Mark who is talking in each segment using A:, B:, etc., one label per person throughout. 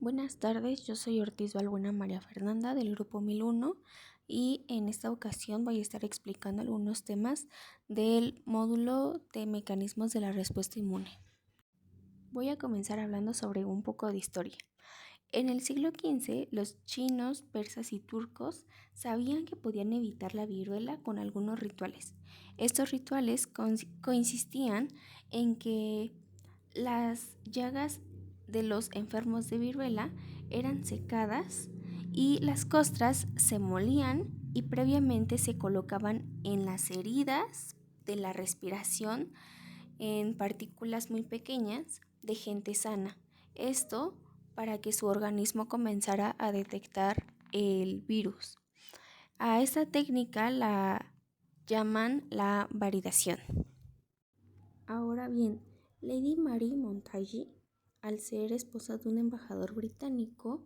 A: Buenas tardes, yo soy Ortiz Balbuena María Fernanda del grupo 1001 y en esta ocasión voy a estar explicando algunos temas del módulo de mecanismos de la respuesta inmune. Voy a comenzar hablando sobre un poco de historia. En el siglo XV, los chinos, persas y turcos sabían que podían evitar la viruela con algunos rituales. Estos rituales consistían en que las llagas de los enfermos de viruela eran secadas y las costras se molían y previamente se colocaban en las heridas de la respiración en partículas muy pequeñas de gente sana. Esto para que su organismo comenzara a detectar el virus. A esta técnica la llaman la validación. Ahora bien, Lady Mary Montagu, al ser esposa de un embajador británico,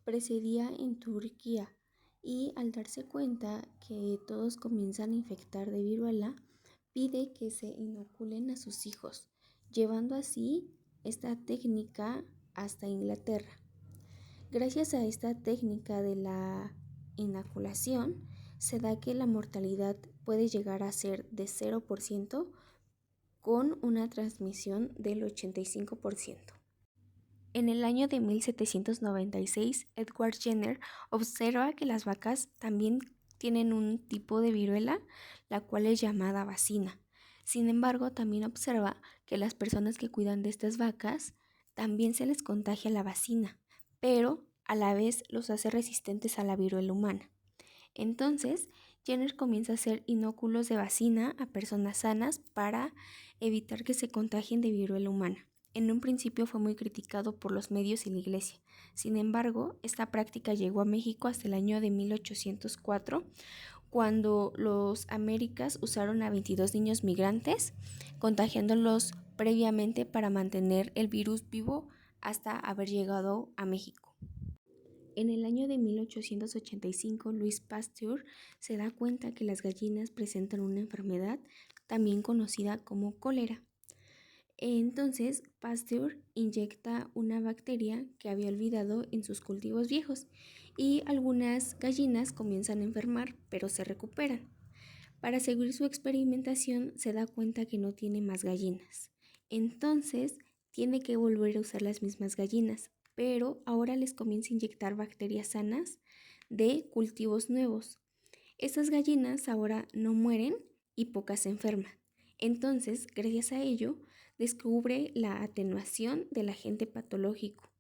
A: residía en Turquía y al darse cuenta que todos comienzan a infectar de viruela, pide que se inoculen a sus hijos, llevando así esta técnica hasta Inglaterra. Gracias a esta técnica de la inoculación, se da que la mortalidad puede llegar a ser de 0% con una transmisión del 85%. En el año de 1796, Edward Jenner observa que las vacas también tienen un tipo de viruela, la cual es llamada vacina. Sin embargo, también observa que las personas que cuidan de estas vacas también se les contagia la vacina, pero a la vez los hace resistentes a la viruela humana. Entonces, Jenner comienza a hacer inóculos de vacina a personas sanas para evitar que se contagien de viruela humana. En un principio fue muy criticado por los medios y la iglesia. Sin embargo, esta práctica llegó a México hasta el año de 1804, cuando los Américas usaron a 22 niños migrantes, contagiándolos previamente para mantener el virus vivo hasta haber llegado a México. En el año de 1885, Louis Pasteur se da cuenta que las gallinas presentan una enfermedad también conocida como cólera. Entonces, Pasteur inyecta una bacteria que había olvidado en sus cultivos viejos y algunas gallinas comienzan a enfermar, pero se recuperan. Para seguir su experimentación, se da cuenta que no tiene más gallinas. Entonces, tiene que volver a usar las mismas gallinas, pero ahora les comienza a inyectar bacterias sanas de cultivos nuevos. Estas gallinas ahora no mueren y pocas se enferman. Entonces, gracias a ello, descubre la atenuación del agente patológico.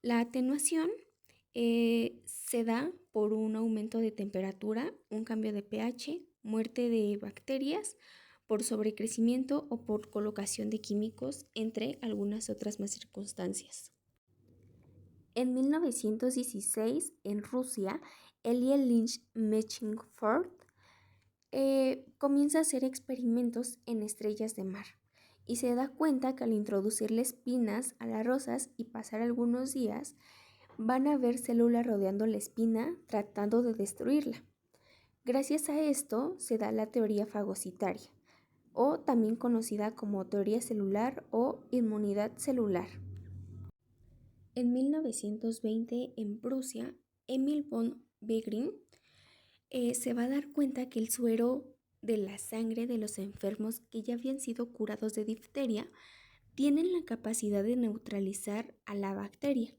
A: La atenuación se da por un aumento de temperatura, un cambio de pH, muerte de bacterias, por sobrecrecimiento o por colocación de químicos, entre algunas otras más circunstancias. En 1916, en Rusia, Elia Lynch Mechingford comienza a hacer experimentos en estrellas de mar y se da cuenta que al introducirle espinas a las rosas y pasar algunos días, van a ver células rodeando la espina tratando de destruirla. Gracias a esto se da la teoría fagocitaria, o también conocida como teoría celular o inmunidad celular. En 1920, en Prusia, Emil von Behring se va a dar cuenta que el suero de la sangre de los enfermos que ya habían sido curados de difteria tienen la capacidad de neutralizar a la bacteria.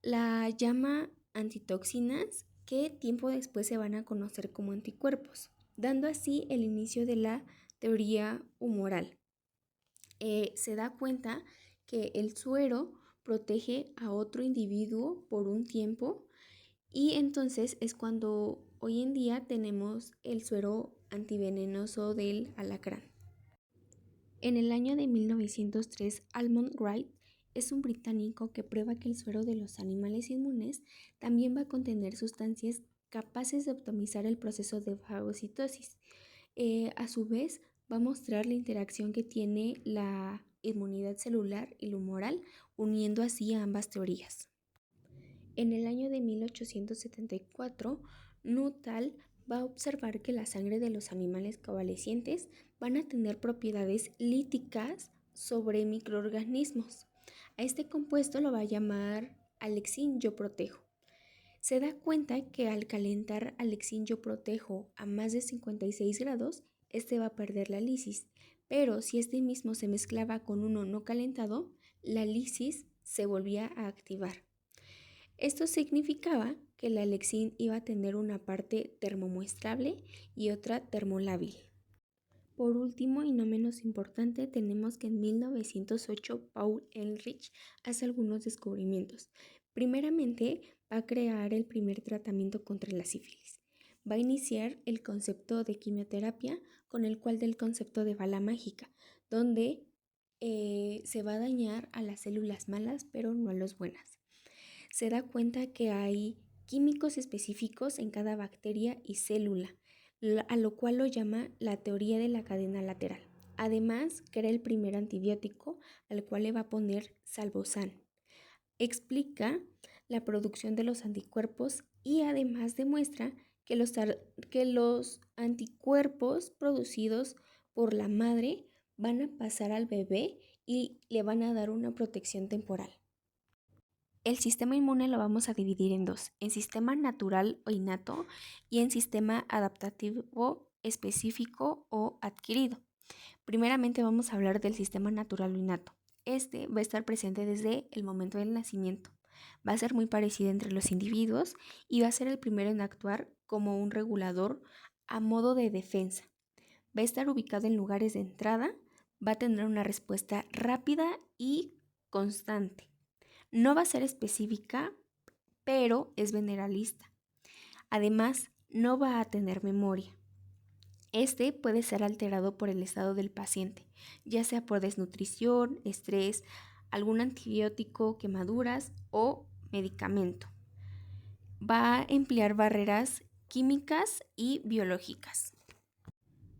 A: La llama antitoxinas, que tiempo después se van a conocer como anticuerpos, dando así el inicio de la teoría humoral. Se da cuenta que el suero protege a otro individuo por un tiempo y entonces es cuando hoy en día tenemos el suero antivenenoso del alacrán. En el año de 1903, Almond Wright es un británico que prueba que el suero de los animales inmunes también va a contener sustancias capaces de optimizar el proceso de fagocitosis. A su vez, va a mostrar la interacción que tiene la inmunidad celular y la humoral, uniendo así a ambas teorías. En el año de 1874, Nuttall va a observar que la sangre de los animales convalecientes van a tener propiedades líticas sobre microorganismos. A este compuesto lo va a llamar Alexin yo protejo. Se da cuenta que al calentar Alexin yo protejo a más de 56 grados, este va a perder la lisis, pero si este mismo se mezclaba con uno no calentado, la lisis se volvía a activar. Esto significaba que la Alexin iba a tener una parte termomuestrable y otra termolábil. Por último y no menos importante, tenemos que en 1908 Paul Ehrlich hace algunos descubrimientos. Primeramente, va a crear el primer tratamiento contra la sífilis. Va a iniciar el concepto de quimioterapia con el cual del concepto de bala mágica, donde se va a dañar a las células malas pero no a las buenas. Se da cuenta que hay químicos específicos en cada bacteria y célula, a lo cual lo llama la teoría de la cadena lateral. Además, crea el primer antibiótico, al cual le va a poner Salbosan. Explica la producción de los anticuerpos y además demuestra que los anticuerpos producidos por la madre van a pasar al bebé y le van a dar una protección temporal. El sistema inmune lo vamos a dividir en dos, en sistema natural o innato y en sistema adaptativo específico o adquirido. Primeramente vamos a hablar del sistema natural o innato. Este va a estar presente desde el momento del nacimiento. Va a ser muy parecido entre los individuos y va a ser el primero en actuar como un regulador a modo de defensa. Va a estar ubicado en lugares de entrada, va a tener una respuesta rápida y constante. No va a ser específica, pero es generalista. Además, no va a tener memoria. Este puede ser alterado por el estado del paciente, ya sea por desnutrición, estrés, algún antibiótico, quemaduras o medicamento. Va a emplear barreras químicas y biológicas.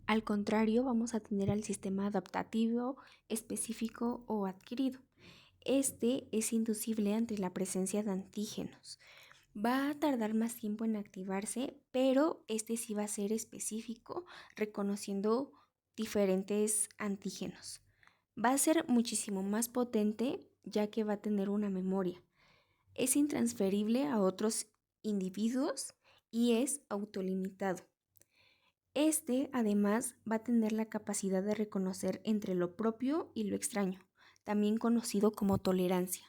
A: Al contrario, vamos a tener al sistema adaptativo, específico o adquirido. Este es inducible ante la presencia de antígenos. Va a tardar más tiempo en activarse, pero este sí va a ser específico, reconociendo diferentes antígenos. Va a ser muchísimo más potente, ya que va a tener una memoria. Es intransferible a otros individuos y es autolimitado. Este, además, va a tener la capacidad de reconocer entre lo propio y lo extraño, también conocido como tolerancia.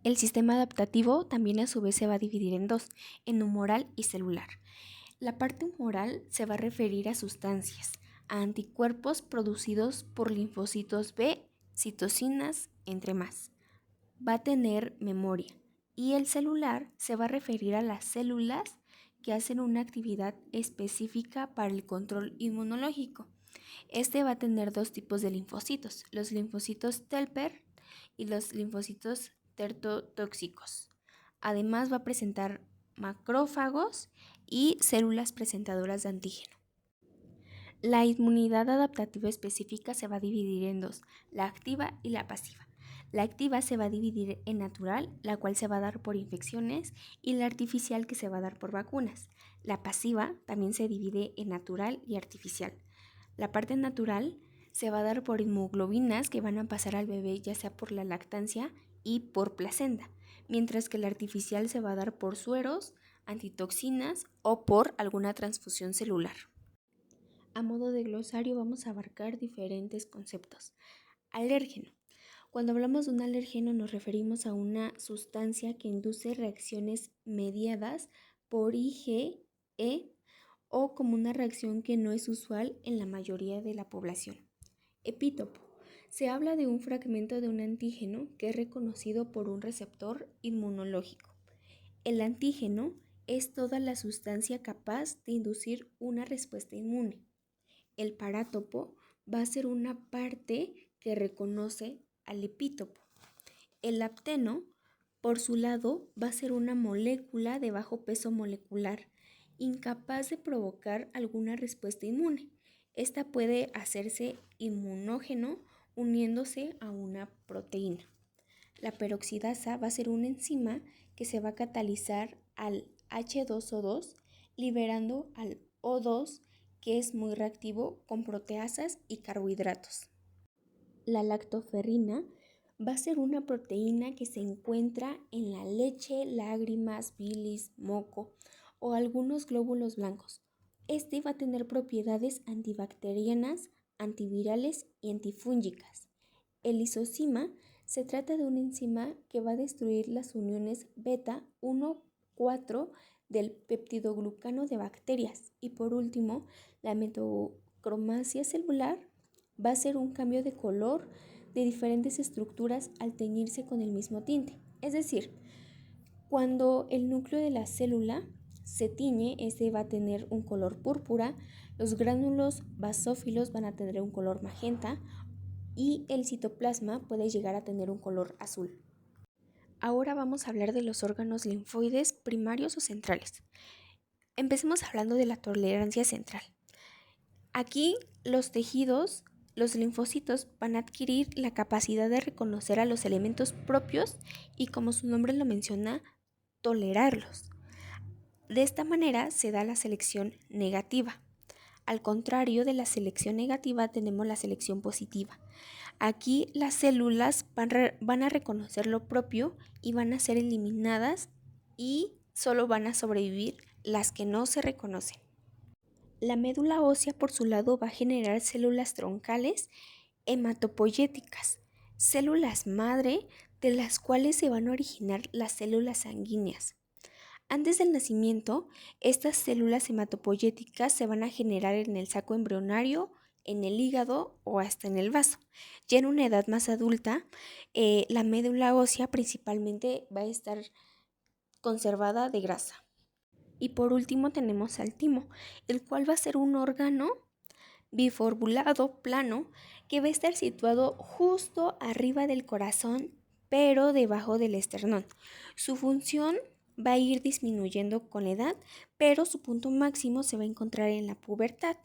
A: El sistema adaptativo también a su vez se va a dividir en dos, en humoral y celular. La parte humoral se va a referir a sustancias, a anticuerpos producidos por linfocitos B, citocinas, entre más. Va a tener memoria. Y el celular se va a referir a las células que hacen una actividad específica para el control inmunológico. Este va a tener dos tipos de linfocitos, los linfocitos Telper y los linfocitos tertotóxicos. Además va a presentar macrófagos y células presentadoras de antígeno. La inmunidad adaptativa específica se va a dividir en dos, la activa y la pasiva. La activa se va a dividir en natural, la cual se va a dar por infecciones, y la artificial, que se va a dar por vacunas. La pasiva también se divide en natural y artificial. La parte natural se va a dar por inmunoglobinas que van a pasar al bebé ya sea por la lactancia y por placenta, mientras que la artificial se va a dar por sueros, antitoxinas o por alguna transfusión celular. A modo de glosario vamos a abarcar diferentes conceptos. Alérgeno. Cuando hablamos de un alérgeno nos referimos a una sustancia que induce reacciones mediadas por IgE o como una reacción que no es usual en la mayoría de la población. Epítopo. Se habla de un fragmento de un antígeno que es reconocido por un receptor inmunológico. El antígeno es toda la sustancia capaz de inducir una respuesta inmune. El parátopo va a ser una parte que reconoce al epítopo. El apteno, por su lado, va a ser una molécula de bajo peso molecular, incapaz de provocar alguna respuesta inmune. Esta puede hacerse inmunógeno uniéndose a una proteína. La peroxidasa va a ser una enzima que se va a catalizar al H2O2, liberando al O2, que es muy reactivo con proteasas y carbohidratos. La lactoferrina va a ser una proteína que se encuentra en la leche, lágrimas, bilis, moco o algunos glóbulos blancos. Este va a tener propiedades antibacterianas, antivirales y antifúngicas. El lisozima se trata de una enzima que va a destruir las uniones beta 1,4 del peptidoglucano de bacterias. Y por último, la metocromacia celular va a ser un cambio de color de diferentes estructuras al teñirse con el mismo tinte. Es decir, cuando el núcleo de la célula se tiñe, este va a tener un color púrpura, los gránulos basófilos van a tener un color magenta y el citoplasma puede llegar a tener un color azul. Ahora vamos a hablar de los órganos linfoides primarios o centrales. Empecemos hablando de la tolerancia central. Aquí los tejidos, los linfocitos van a adquirir la capacidad de reconocer a los elementos propios y, como su nombre lo menciona, tolerarlos. De esta manera se da la selección negativa. Al contrario de la selección negativa tenemos la selección positiva. Aquí las células van a reconocer lo propio y van a ser eliminadas y solo van a sobrevivir las que no se reconocen. La médula ósea por su lado va a generar células troncales hematopoyéticas, células madre de las cuales se van a originar las células sanguíneas. Antes del nacimiento, estas células hematopoyéticas se van a generar en el saco embrionario, en el hígado o hasta en el vaso. Ya en una edad más adulta, la médula ósea principalmente va a estar conservada de grasa. Y por último tenemos al timo, el cual va a ser un órgano biforbulado plano que va a estar situado justo arriba del corazón, pero debajo del esternón. Su función va a ir disminuyendo con la edad, pero su punto máximo se va a encontrar en la pubertad.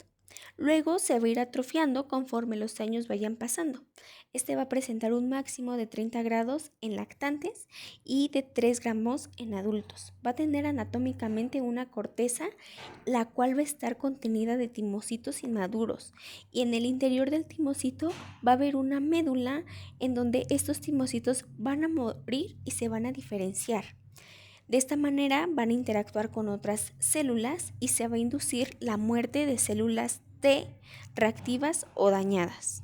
A: Luego se va a ir atrofiando conforme los años vayan pasando. Este va a presentar un máximo de 30 grados en lactantes y de 3 gramos en adultos. Va a tener anatómicamente una corteza, la cual va a estar contenida de timocitos inmaduros. Y en el interior del timocito va a haber una médula en donde estos timocitos van a morir y se van a diferenciar. De esta manera van a interactuar con otras células y se va a inducir la muerte de células T reactivas o dañadas.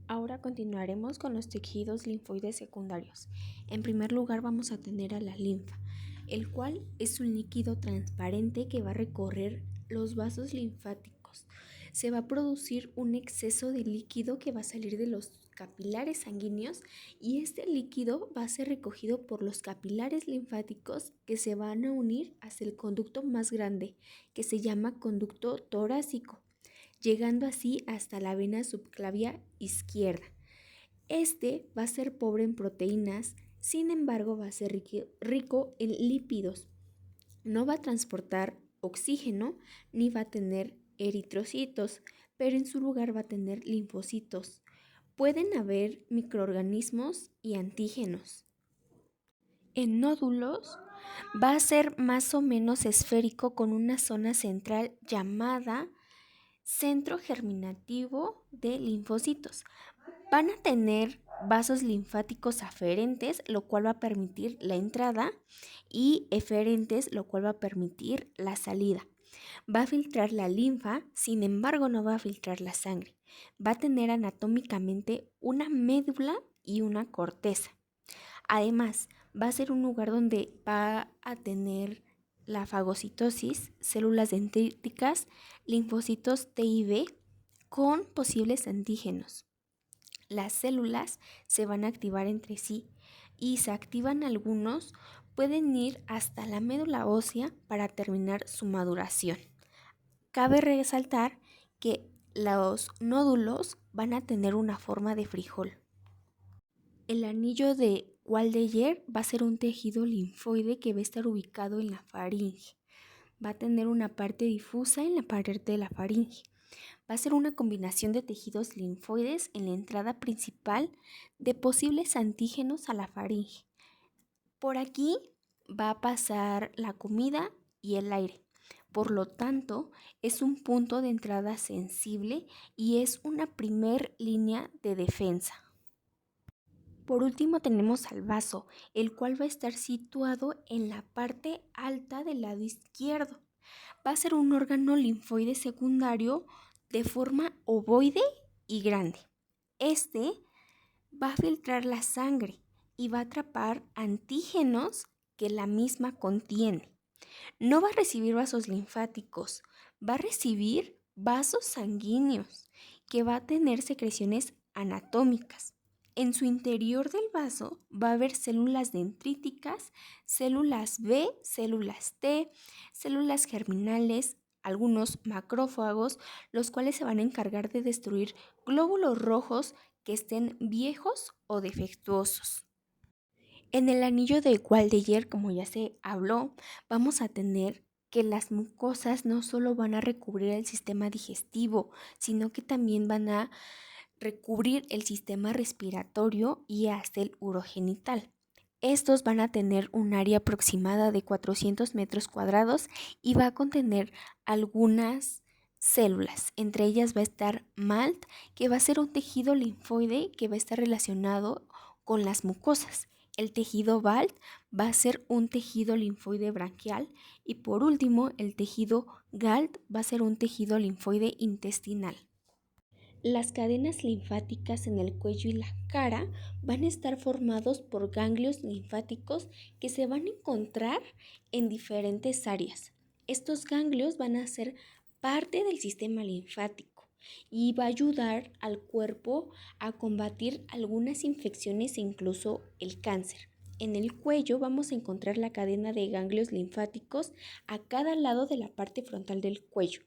A: Ahora continuaremos con los tejidos linfoides secundarios. En primer lugar vamos a tener a la linfa, el cual es un líquido transparente que va a recorrer los vasos linfáticos. Se va a producir un exceso de líquido que va a salir de los capilares sanguíneos y este líquido va a ser recogido por los capilares linfáticos que se van a unir hacia el conducto más grande, que se llama conducto torácico, llegando así hasta la vena subclavia izquierda. Este va a ser pobre en proteínas, sin embargo va a ser rico en lípidos. No va a transportar oxígeno ni va a tener eritrocitos, pero en su lugar va a tener linfocitos. Pueden haber microorganismos y antígenos. En nódulos va a ser más o menos esférico con una zona central llamada centro germinativo de linfocitos. Van a tener vasos linfáticos aferentes, lo cual va a permitir la entrada, y eferentes, lo cual va a permitir la salida. Va a filtrar la linfa, sin embargo no va a filtrar la sangre. Va a tener anatómicamente una médula y una corteza. Además, va a ser un lugar donde va a tener la fagocitosis, células dendríticas, linfocitos T y B con posibles antígenos. Las células se van a activar entre sí y se activan algunos, pueden ir hasta la médula ósea para terminar su maduración. Cabe resaltar que los nódulos van a tener una forma de frijol. El anillo de Waldeyer va a ser un tejido linfoide que va a estar ubicado en la faringe. Va a tener una parte difusa en la pared de la faringe. Va a ser una combinación de tejidos linfoides en la entrada principal de posibles antígenos a la faringe. Por aquí va a pasar la comida y el aire. Por lo tanto, es un punto de entrada sensible y es una primer línea de defensa. Por último tenemos al vaso, el cual va a estar situado en la parte alta del lado izquierdo. Va a ser un órgano linfoide secundario de forma ovoide y grande. Este va a filtrar la sangre y va a atrapar antígenos que la misma contiene. No va a recibir vasos linfáticos, va a recibir vasos sanguíneos, que va a tener secreciones anatómicas. En su interior del vaso va a haber células dendríticas, células B, células T, células germinales, algunos macrófagos, los cuales se van a encargar de destruir glóbulos rojos que estén viejos o defectuosos. En el anillo de Waldeyer, como ya se habló, vamos a tener que las mucosas no solo van a recubrir el sistema digestivo, sino que también van a recubrir el sistema respiratorio y hasta el urogenital. Estos van a tener un área aproximada de 400 metros cuadrados y va a contener algunas células. Entre ellas va a estar MALT, que va a ser un tejido linfoide que va a estar relacionado con las mucosas. El tejido BALT va a ser un tejido linfoide branquial y por último el tejido GALT va a ser un tejido linfoide intestinal. Las cadenas linfáticas en el cuello y la cara van a estar formados por ganglios linfáticos que se van a encontrar en diferentes áreas. Estos ganglios van a ser parte del sistema linfático y va a ayudar al cuerpo a combatir algunas infecciones e incluso el cáncer. En el cuello vamos a encontrar la cadena de ganglios linfáticos a cada lado de la parte frontal del cuello.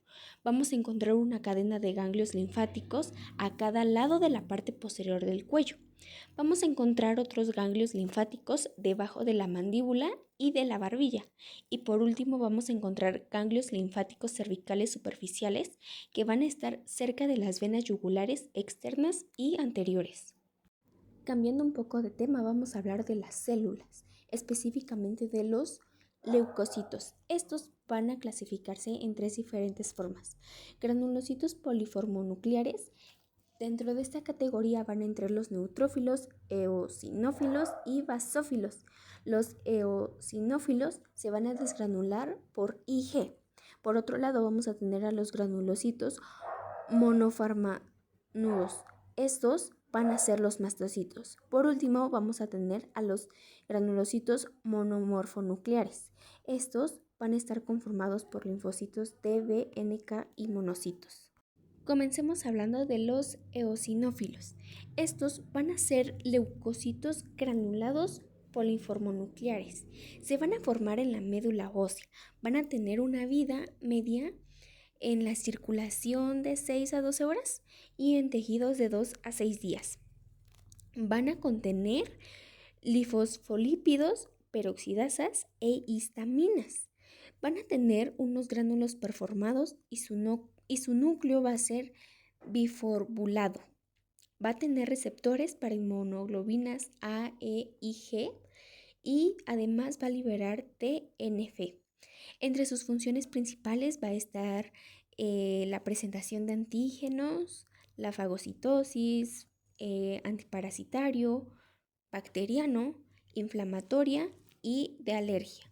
A: Vamos a encontrar una cadena de ganglios linfáticos a cada lado de la parte posterior del cuello. Vamos a encontrar otros ganglios linfáticos debajo de la mandíbula y de la barbilla. Y por último vamos a encontrar ganglios linfáticos cervicales superficiales que van a estar cerca de las venas yugulares externas y anteriores. Cambiando un poco de tema, vamos a hablar de las células, específicamente de los leucocitos. Estos van a clasificarse en 3 diferentes formas. Granulocitos poliformonucleares. Dentro de esta categoría van a entrar los neutrófilos, eosinófilos y basófilos. Los eosinófilos se van a desgranular por Ig. Por otro lado, vamos a tener a los granulocitos monofarmanudos. Estos van a ser los mastocitos. Por último, vamos a tener a los granulocitos monomorfonucleares. Estos van a estar conformados por linfocitos T, B, NK y monocitos. Comencemos hablando de los eosinófilos. Estos van a ser leucocitos granulados poliformonucleares. Se van a formar en la médula ósea. Van a tener una vida media en la circulación de 6 a 12 horas y en tejidos de 2 a 6 días. Van a contener lifosfolípidos, peroxidasas e histaminas. Van a tener unos gránulos performados y su núcleo va a ser biforbulado. Va a tener receptores para inmunoglobinas A, E y G y además va a liberar TNF. Entre sus funciones principales va a estar la presentación de antígenos, la fagocitosis, antiparasitario, bacteriano, inflamatoria y de alergia.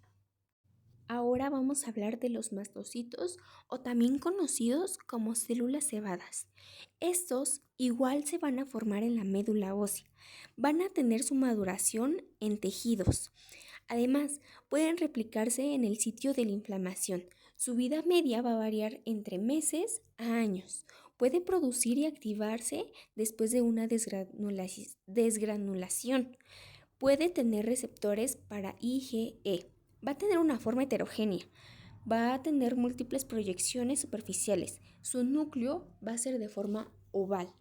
A: Ahora vamos a hablar de los mastocitos o también conocidos como células cebadas. Estos igual se van a formar en la médula ósea. Van a tener su maduración en tejidos. Además, pueden replicarse en el sitio de la inflamación. Su vida media va a variar entre meses a años. Puede producir y activarse después de una desgranulación. Puede tener receptores para IgE. Va a tener una forma heterogénea. Va a tener múltiples proyecciones superficiales. Su núcleo va a ser de forma oval.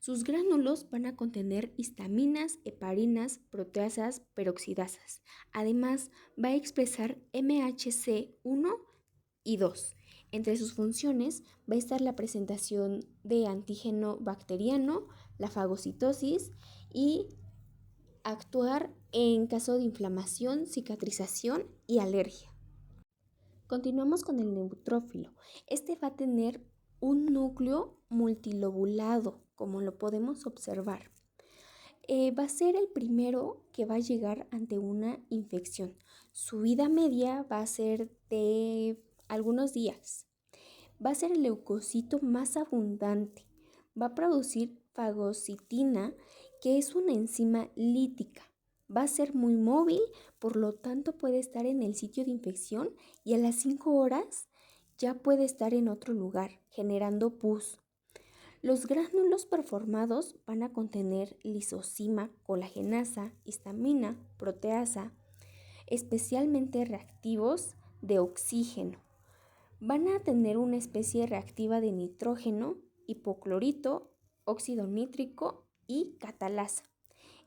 A: Sus gránulos van a contener histaminas, heparinas, proteasas, peroxidasas. Además, va a expresar MHC1 y 2. Entre sus funciones va a estar la presentación de antígeno bacteriano, la fagocitosis y actuar en caso de inflamación, cicatrización y alergia. Continuamos con el neutrófilo. Este va a tener un núcleo multilobulado, como lo podemos observar. va a ser el primero que va a llegar ante una infección. Su vida media va a ser de algunos días. Va a ser el leucocito más abundante. Va a producir fagocitina, que es una enzima lítica. Va a ser muy móvil, por lo tanto puede estar en el sitio de infección y a las 5 horas ya puede estar en otro lugar, generando pus. Los gránulos performados van a contener lisozima, colagenasa, histamina, proteasa, especialmente reactivos de oxígeno. Van a tener una especie reactiva de nitrógeno, hipoclorito, óxido nítrico y catalasa.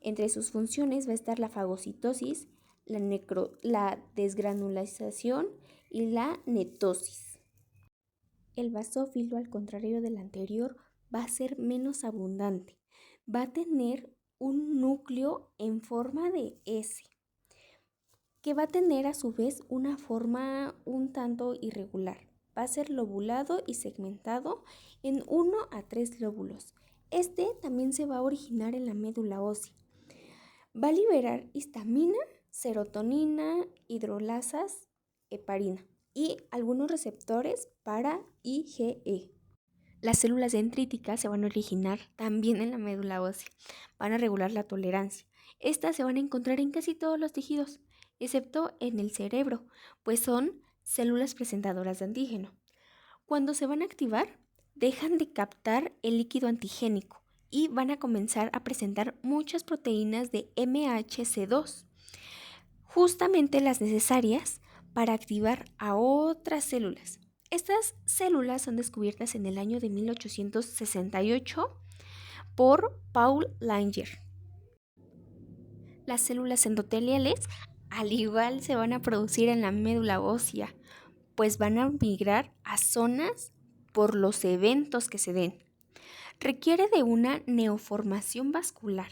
A: Entre sus funciones va a estar la fagocitosis, la desgranulación y la netosis. El basófilo, al contrario del anterior, va a ser menos abundante. Va a tener un núcleo en forma de S, que va a tener a su vez una forma un tanto irregular. Va a ser lobulado y segmentado en 1 a 3 lóbulos. Este también se va a originar en la médula ósea. Va a liberar histamina, serotonina, hidrolasas, heparina y algunos receptores para IgE. Las células dendríticas se van a originar también en la médula ósea. Van a regular la tolerancia. Estas se van a encontrar en casi todos los tejidos, excepto en el cerebro, pues son células presentadoras de antígeno. Cuando se van a activar, dejan de captar el líquido antigénico y van a comenzar a presentar muchas proteínas de MHC2, justamente las necesarias para activar a otras células. Estas células son descubiertas en el año de 1868 por Paul Langer. Las células endoteliales, al igual, se van a producir en la médula ósea, pues van a migrar a zonas por los eventos que se den. Requiere de una neoformación vascular.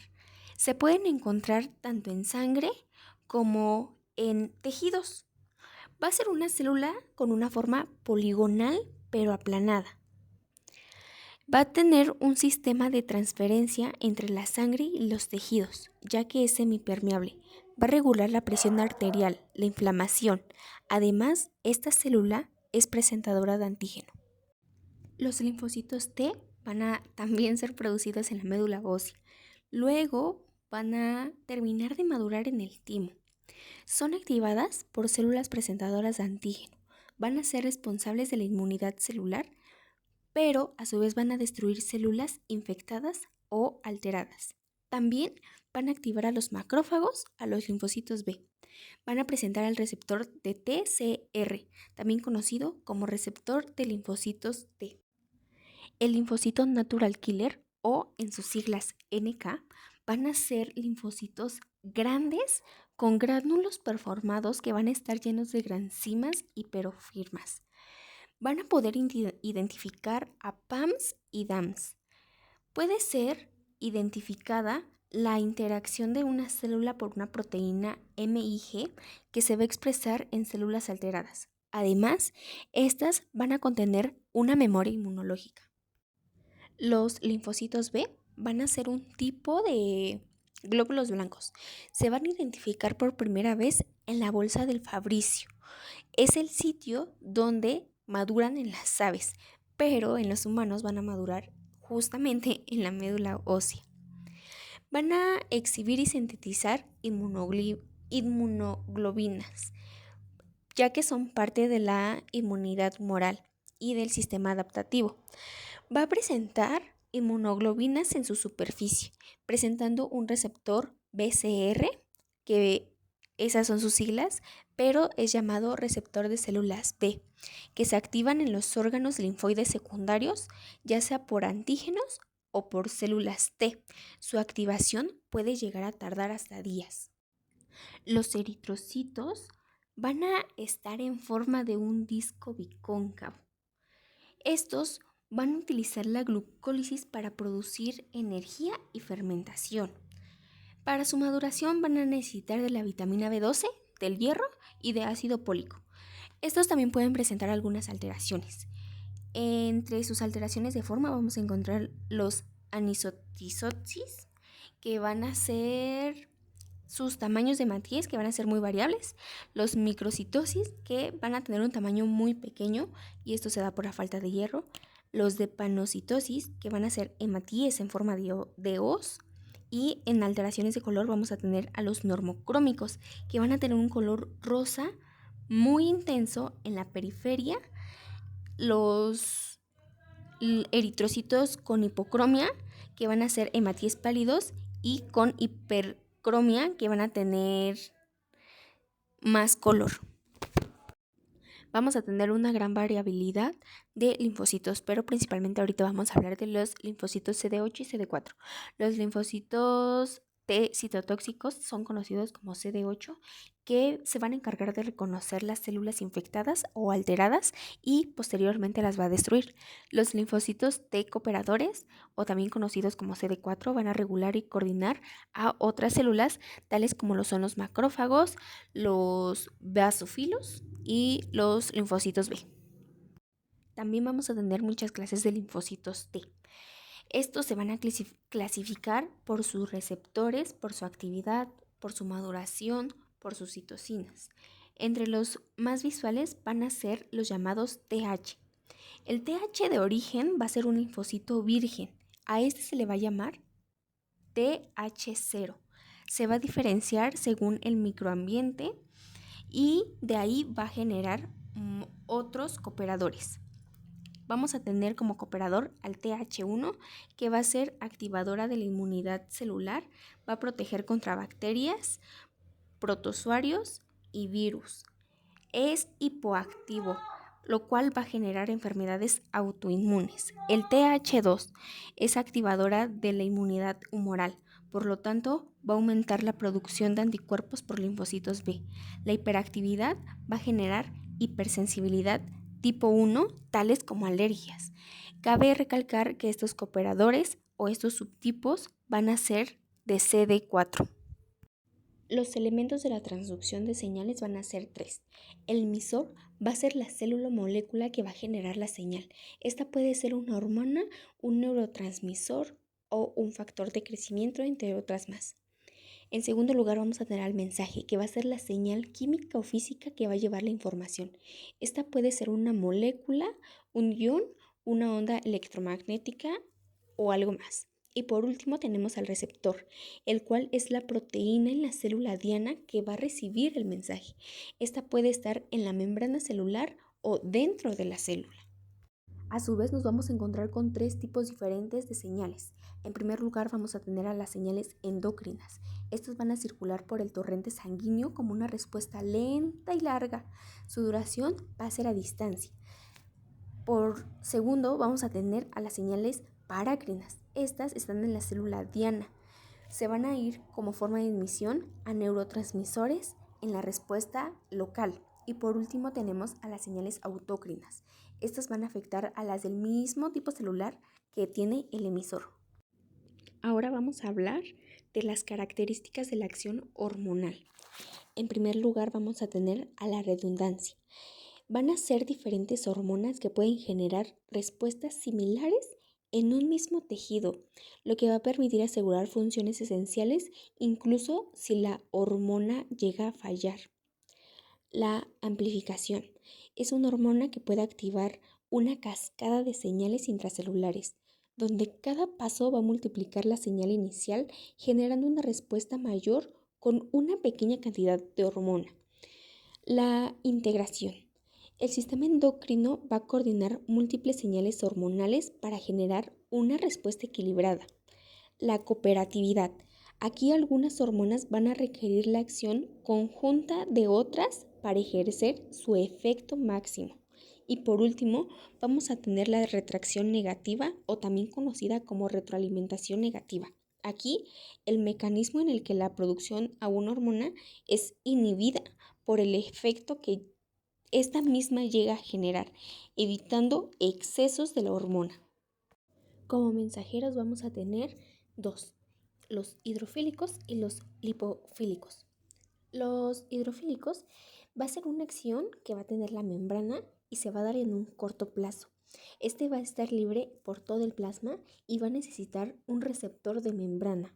A: Se pueden encontrar tanto en sangre como en tejidos. Va a ser una célula con una forma poligonal pero aplanada. Va a tener un sistema de transferencia entre la sangre y los tejidos, ya que es semipermeable. Va a regular la presión arterial, la inflamación. Además, esta célula es presentadora de antígeno. Los linfocitos T van a también ser producidos en la médula ósea. Luego van a terminar de madurar en el timo. Son activadas por células presentadoras de antígeno. Van a ser responsables de la inmunidad celular, pero a su vez van a destruir células infectadas o alteradas. También van a activar a los macrófagos, a los linfocitos B. Van a presentar al receptor de TCR, también conocido como receptor de linfocitos T. El linfocito natural killer, o en sus siglas NK, van a ser linfocitos grandes con gránulos performados que van a estar llenos de granzimas hiperofirmas. Van a poder identificar a PAMs y DAMs. Puede ser identificada la interacción de una célula por una proteína MIG que se va a expresar en células alteradas. Además, estas van a contener una memoria inmunológica. Los linfocitos B van a ser un tipo de glóbulos blancos. Se van a identificar por primera vez en la bolsa del Fabricio. Es el sitio donde maduran en las aves, pero en los humanos van a madurar justamente en la médula ósea. Van a exhibir y sintetizar inmunoglobinas, ya que son parte de la inmunidad humoral y del sistema adaptativo. Va a presentar inmunoglobinas en su superficie, presentando un receptor BCR, que esas son sus siglas, pero es llamado receptor de células B, que se activan en los órganos linfoides secundarios, ya sea por antígenos o por células T. Su activación puede llegar a tardar hasta días. Los eritrocitos van a estar en forma de un disco bicóncavo. Estos van a utilizar la glucólisis para producir energía y fermentación. Para su maduración van a necesitar de la vitamina B12, del hierro y de ácido fólico. Estos también pueden presentar algunas alteraciones. Entre sus alteraciones de forma vamos a encontrar los anisotisosis, que van a ser sus tamaños de hematíes, que van a ser muy variables, los microcitosis, que van a tener un tamaño muy pequeño, y esto se da por la falta de hierro, los de panocitosis, que van a ser hematíes en forma de hoz, y en alteraciones de color vamos a tener a los normocrómicos, que van a tener un color rosa muy intenso en la periferia, los eritrocitos con hipocromia, que van a ser hematíes pálidos, y con hipercromia, que van a tener más color. Vamos a tener una gran variabilidad de linfocitos, pero principalmente ahorita vamos a hablar de los linfocitos CD8 y CD4. Los linfocitos T citotóxicos son conocidos como CD8, que se van a encargar de reconocer las células infectadas o alteradas y posteriormente las va a destruir. Los linfocitos T cooperadores, o también conocidos como CD4, van a regular y coordinar a otras células, tales como lo son los macrófagos, los basofilos y los linfocitos B. También vamos a tener muchas clases de linfocitos T. Estos se van a clasificar por sus receptores, por su actividad, por su maduración, por sus citocinas. Entre los más visuales van a ser los llamados TH. El TH de origen va a ser un linfocito virgen. A este se le va a llamar TH0. Se va a diferenciar según el microambiente y de ahí va a generar otros cooperadores. Vamos a tener como cooperador al TH1, que va a ser activadora de la inmunidad celular, va a proteger contra bacterias, protozoarios y virus. Es hipoactivo, lo cual va a generar enfermedades autoinmunes. El TH2 es activadora de la inmunidad humoral, por lo tanto va a aumentar la producción de anticuerpos por linfocitos B. La hiperactividad va a generar hipersensibilidad tipo 1, tales como alergias. Cabe recalcar que estos cooperadores o estos subtipos van a ser de CD4. Los elementos de la transducción de señales van a ser 3. El emisor va a ser la célula molécula que va a generar la señal. Esta puede ser una hormona, un neurotransmisor o un factor de crecimiento, entre otras más. En segundo lugar vamos a tener al mensaje, que va a ser la señal química o física que va a llevar la información. Esta puede ser una molécula, un ion, una onda electromagnética o algo más. Y por último tenemos al receptor, el cual es la proteína en la célula diana que va a recibir el mensaje. Esta puede estar en la membrana celular o dentro de la célula. A su vez nos vamos a encontrar con 3 tipos diferentes de señales. En primer lugar vamos a tener a las señales endócrinas. Estas van a circular por el torrente sanguíneo como una respuesta lenta y larga. Su duración va a ser a distancia. Por segundo vamos a tener a las señales parácrinas. Estas están en la célula diana. Se van a ir como forma de emisión a neurotransmisores en la respuesta local. Y por último tenemos a las señales autócrinas. Estas van a afectar a las del mismo tipo celular que tiene el emisor. Ahora vamos a hablar de las características de la acción hormonal. En primer lugar vamos a tener a la redundancia. Van a ser diferentes hormonas que pueden generar respuestas similares en un mismo tejido, lo que va a permitir asegurar funciones esenciales incluso si la hormona llega a fallar. La amplificación es una hormona que puede activar una cascada de señales intracelulares, donde cada paso va a multiplicar la señal inicial, generando una respuesta mayor con una pequeña cantidad de hormona. La integración. El sistema endocrino va a coordinar múltiples señales hormonales para generar una respuesta equilibrada. La cooperatividad. Aquí algunas hormonas van a requerir la acción conjunta de otras para ejercer su efecto máximo. Y por último, vamos a tener la retracción negativa, o también conocida como retroalimentación negativa. Aquí, el mecanismo en el que la producción a una hormona es inhibida por el efecto que esta misma llega a generar, evitando excesos de la hormona. Como mensajeros vamos a tener 2, los hidrofílicos y los lipofílicos. Los hidrofílicos va a ser una acción que va a tener la membrana y se va a dar en un corto plazo. Este va a estar libre por todo el plasma y va a necesitar un receptor de membrana.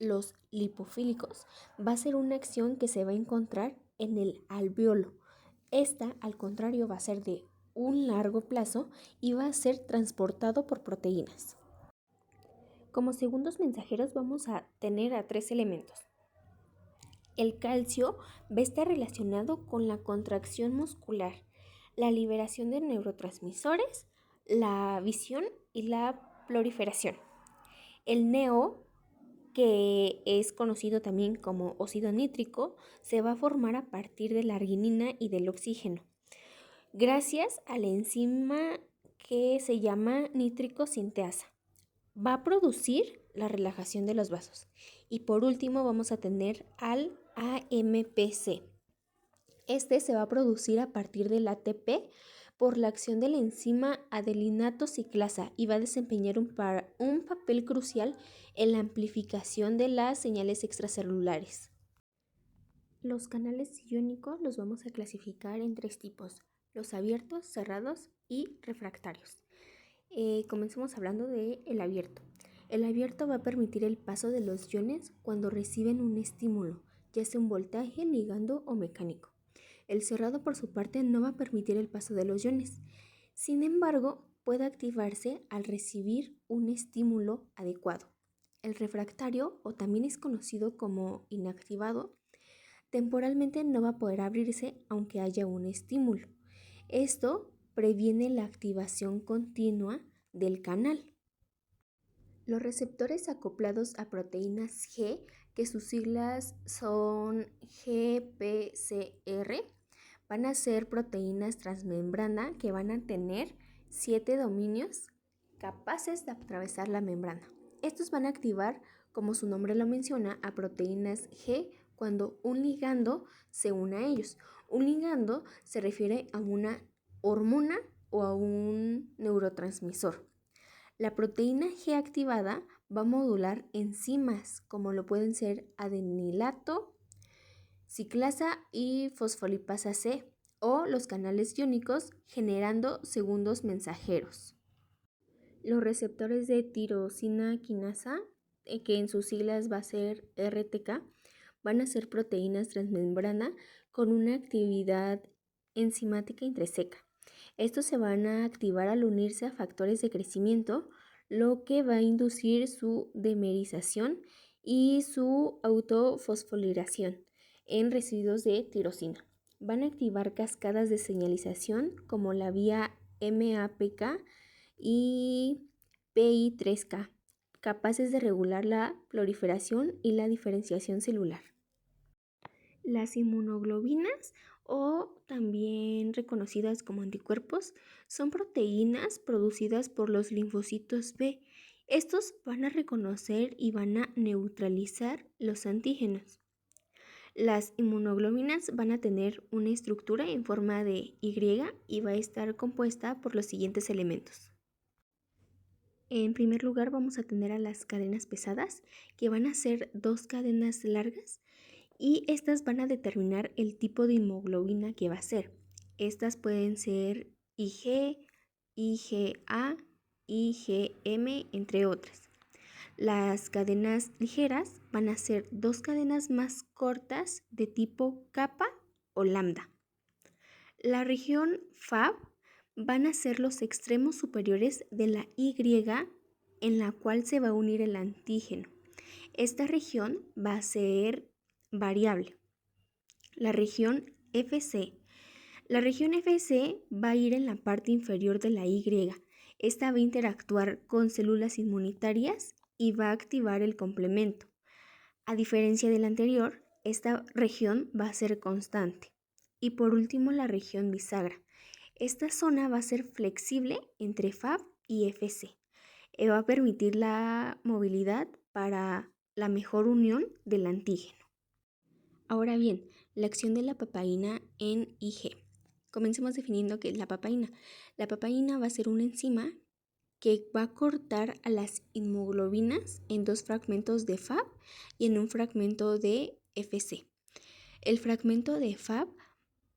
A: los lipofílicos, va a ser una acción que se va a encontrar en el alveolo. Esta, al contrario, va a ser de un largo plazo y va a ser transportado por proteínas. Como segundos mensajeros vamos a tener a 3 elementos. El calcio va a estar relacionado con la contracción muscular, la liberación de neurotransmisores, la visión y la proliferación. El neo, que es conocido también como óxido nítrico, se va a formar a partir de la arginina y del oxígeno, gracias a la enzima que se llama nítrico sinteasa. Va a producir la relajación de los vasos. Y por último vamos a tener al AMPC. Este se va a producir a partir del ATP por la acción de la enzima adelinato ciclasa y va a desempeñar un papel crucial en la amplificación de las señales extracelulares. Los canales iónicos los vamos a clasificar en 3 tipos: los abiertos, cerrados y refractarios. Comencemos hablando del abierto. El abierto va a permitir el paso de los iones cuando reciben un estímulo, ya sea un voltaje, ligando o mecánico. El cerrado, por su parte, no va a permitir el paso de los iones. Sin embargo, puede activarse al recibir un estímulo adecuado. El refractario, o también es conocido como inactivado, temporalmente no va a poder abrirse aunque haya un estímulo. Esto previene la activación continua del canal. Los receptores acoplados a proteínas G, que sus siglas son GPCR, van a ser proteínas transmembrana que van a tener 7 dominios capaces de atravesar la membrana. Estos van a activar, como su nombre lo menciona, a proteínas G cuando un ligando se une a ellos. Un ligando se refiere a una hormona o a un neurotransmisor. La proteína G activada va a modular enzimas como lo pueden ser adenilato, ciclasa y fosfolipasa C, o los canales iónicos, generando segundos mensajeros. Los receptores de tirosina quinasa, que en sus siglas va a ser RTK, van a ser proteínas transmembrana con una actividad enzimática intrínseca. Estos se van a activar al unirse a factores de crecimiento, lo que va a inducir su dimerización y su autofosforilación en residuos de tirosina. Van a activar cascadas de señalización como la vía MAPK y PI3K, capaces de regular la proliferación y la diferenciación celular. Las inmunoglobinas, o también reconocidas como anticuerpos, son proteínas producidas por los linfocitos B. Estos van a reconocer y van a neutralizar los antígenos. Las inmunoglobinas van a tener una estructura en forma de Y y va a estar compuesta por los siguientes elementos. En primer lugar vamos a tener a las cadenas pesadas, que van a ser 2 cadenas largas, y estas van a determinar el tipo de hemoglobina que va a ser. Estas pueden ser IG, IgA, IgM, entre otras. Las cadenas ligeras van a ser 2 cadenas más cortas de tipo kappa o lambda. La región Fab van a ser los extremos superiores de la Y en la cual se va a unir el antígeno. Esta región va a ser variable. La región FC. La región FC va a ir en la parte inferior de la Y. Esta va a interactuar con células inmunitarias y va a activar el complemento. A diferencia de la anterior, esta región va a ser constante. Y por último, la región bisagra. Esta zona va a ser flexible entre Fab y FC. Va a permitir la movilidad para la mejor unión del antígeno. Ahora bien, la acción de la papaína en IG. Comencemos definiendo qué es la papaína. La papaína va a ser una enzima que va a cortar a las inmunoglobinas en 2 fragmentos de Fab y en un fragmento de FC. El fragmento de Fab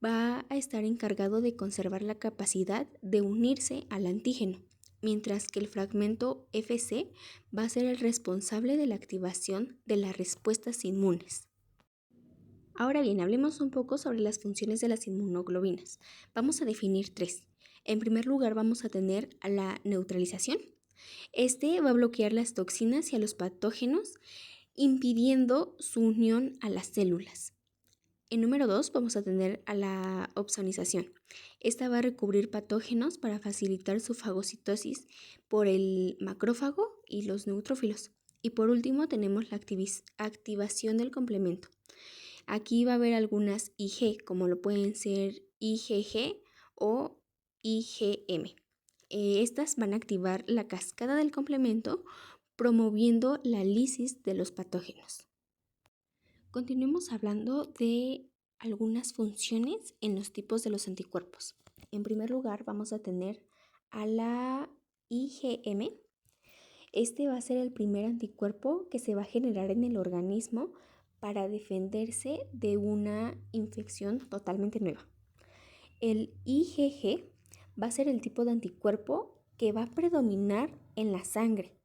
A: va a estar encargado de conservar la capacidad de unirse al antígeno, mientras que el fragmento Fc va a ser el responsable de la activación de las respuestas inmunes. Ahora bien, hablemos un poco sobre las funciones de las inmunoglobinas. Vamos a definir 3. En primer lugar, vamos a tener a la neutralización. Este va a bloquear las toxinas y a los patógenos, impidiendo su unión a las células. En número 2 vamos a tener a la opsonización. Esta va a recubrir patógenos para facilitar su fagocitosis por el macrófago y los neutrófilos. Y por último tenemos la activación del complemento. Aquí va a haber algunas IG, como lo pueden ser IgG o IgM. Estas van a activar la cascada del complemento, promoviendo la lisis de los patógenos. Continuemos hablando de algunas funciones en los tipos de los anticuerpos. En primer lugar, vamos a tener a la IgM. Este va a ser el primer anticuerpo que se va a generar en el organismo para defenderse de una infección totalmente nueva. El IgG va a ser el tipo de anticuerpo que va a predominar en la sangre.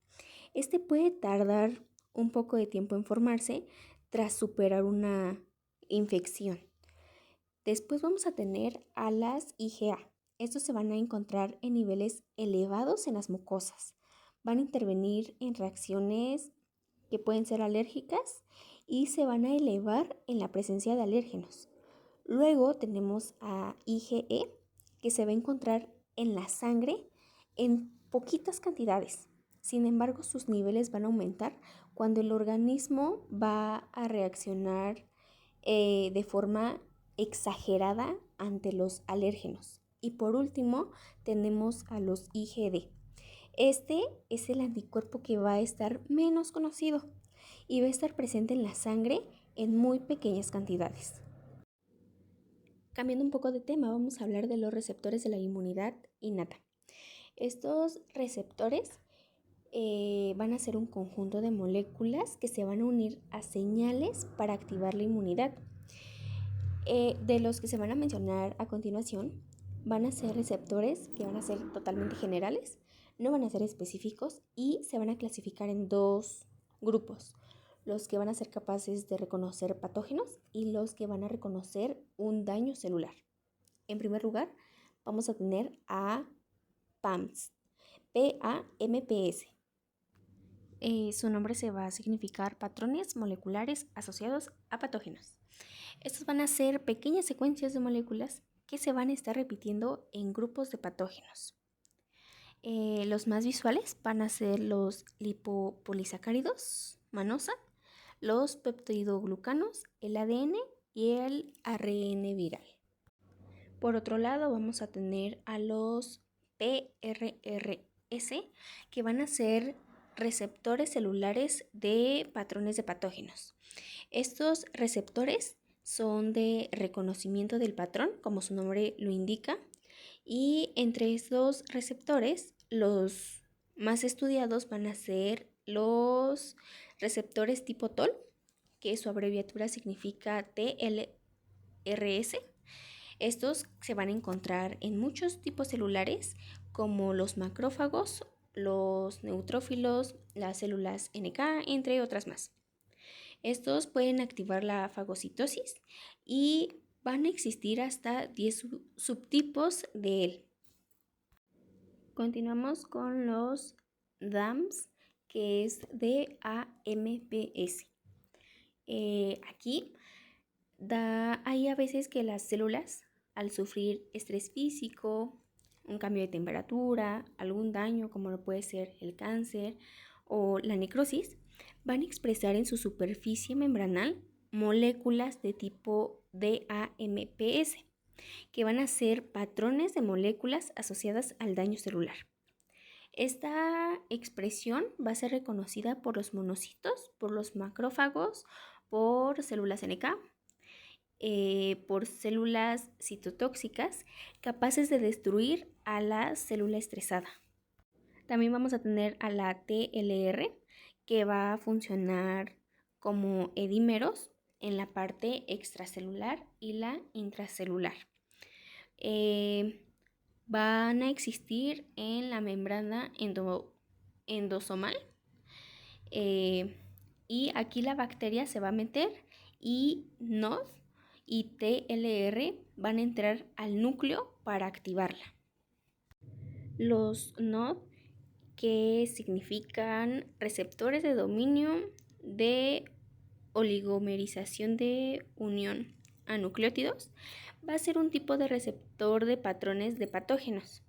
A: Este puede tardar un poco de tiempo en formarse tras superar una infección. Después vamos a tener a las IgA. Estos se van a encontrar en niveles elevados en las mucosas. Van a intervenir en reacciones que pueden ser alérgicas y se van a elevar en la presencia de alérgenos. Luego tenemos a IgE, que se va a encontrar en la sangre en poquitas cantidades. Sin embargo, sus niveles van a aumentar cuando el organismo va a reaccionar de forma exagerada ante los alérgenos. Y por último, tenemos a los IgD. Este es el anticuerpo que va a estar menos conocido y va a estar presente en la sangre en muy pequeñas cantidades. Cambiando un poco de tema, vamos a hablar de los receptores de la inmunidad innata. Estos receptores van a ser un conjunto de moléculas que se van a unir a señales para activar la inmunidad. De los que se van a mencionar a continuación, van a ser receptores que van a ser totalmente generales, no van a ser específicos y se van a clasificar en 2 grupos. Los que van a ser capaces de reconocer patógenos y los que van a reconocer un daño celular. En primer lugar, vamos a tener a PAMS, PAMPS. Su nombre se va a significar patrones moleculares asociados a patógenos. Estos van a ser pequeñas secuencias de moléculas que se van a estar repitiendo en grupos de patógenos. Los más visuales van a ser los lipopolisacáridos, manosa, los peptidoglucanos, el ADN y el ARN viral. Por otro lado, vamos a tener a los PRRS, que van a ser receptores celulares de patrones de patógenos. Estos receptores son de reconocimiento del patrón, como su nombre lo indica, y entre estos receptores, los más estudiados van a ser los receptores tipo TOL, que su abreviatura significa TLRS. Estos se van a encontrar en muchos tipos celulares, como los macrófagos, los neutrófilos, las células NK, entre otras más. Estos pueden activar la fagocitosis y van a existir hasta 10 subtipos de él. Continuamos con los DAMS, que es DAMPS. Aquí hay a veces que las células, al sufrir estrés físico, un cambio de temperatura, algún daño como lo puede ser el cáncer o la necrosis, van a expresar en su superficie membranal moléculas de tipo DAMPS, que van a ser patrones de moléculas asociadas al daño celular. Esta expresión va a ser reconocida por los monocitos, por los macrófagos, por células NK, por células citotóxicas capaces de destruir a la célula estresada. También vamos a tener a la TLR, que va a funcionar como edímeros en la parte extracelular y la intracelular. van a existir en la membrana endosomal. Y aquí la bacteria se va a meter y NOD y TLR van a entrar al núcleo para activarla. Los NOD, que significan receptores de dominio de oligomerización de unión a nucleótidos, va a ser un tipo de receptor de patrones de patógenos.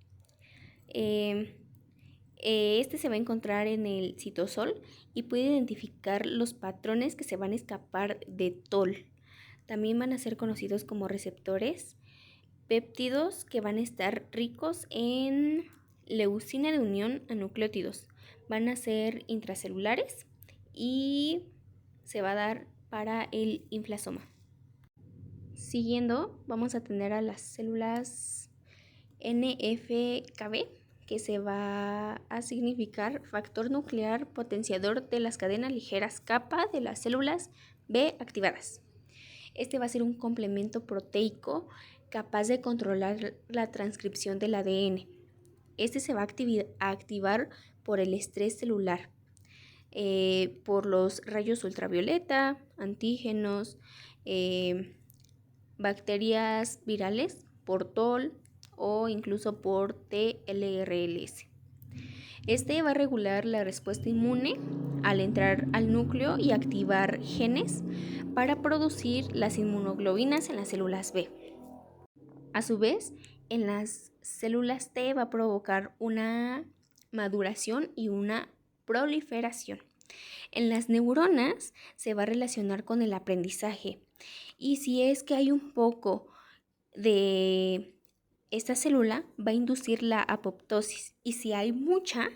A: Este se va a encontrar en el citosol y puede identificar los patrones que se van a escapar de TOL. También van a ser conocidos como receptores péptidos que van a estar ricos en leucina de unión a nucleótidos. Van a ser intracelulares y se va a dar para el inflasoma. Siguiendo, vamos a tener a las células NFKB, que se va a significar factor nuclear potenciador de las cadenas ligeras kappa de las células B activadas. Este va a ser un complemento proteico capaz de controlar la transcripción del ADN. Este se va a activar por el estrés celular, por los rayos ultravioleta, antígenos, bacterias virales, por TOL o incluso por TLRLS. Este va a regular la respuesta inmune al entrar al núcleo y activar genes para producir las inmunoglobinas en las células B. A su vez, en las células T va a provocar una maduración y una proliferación. En las neuronas se va a relacionar con el aprendizaje. Y si es que hay un poco de esta célula, va a inducir la apoptosis. Y si hay mucha,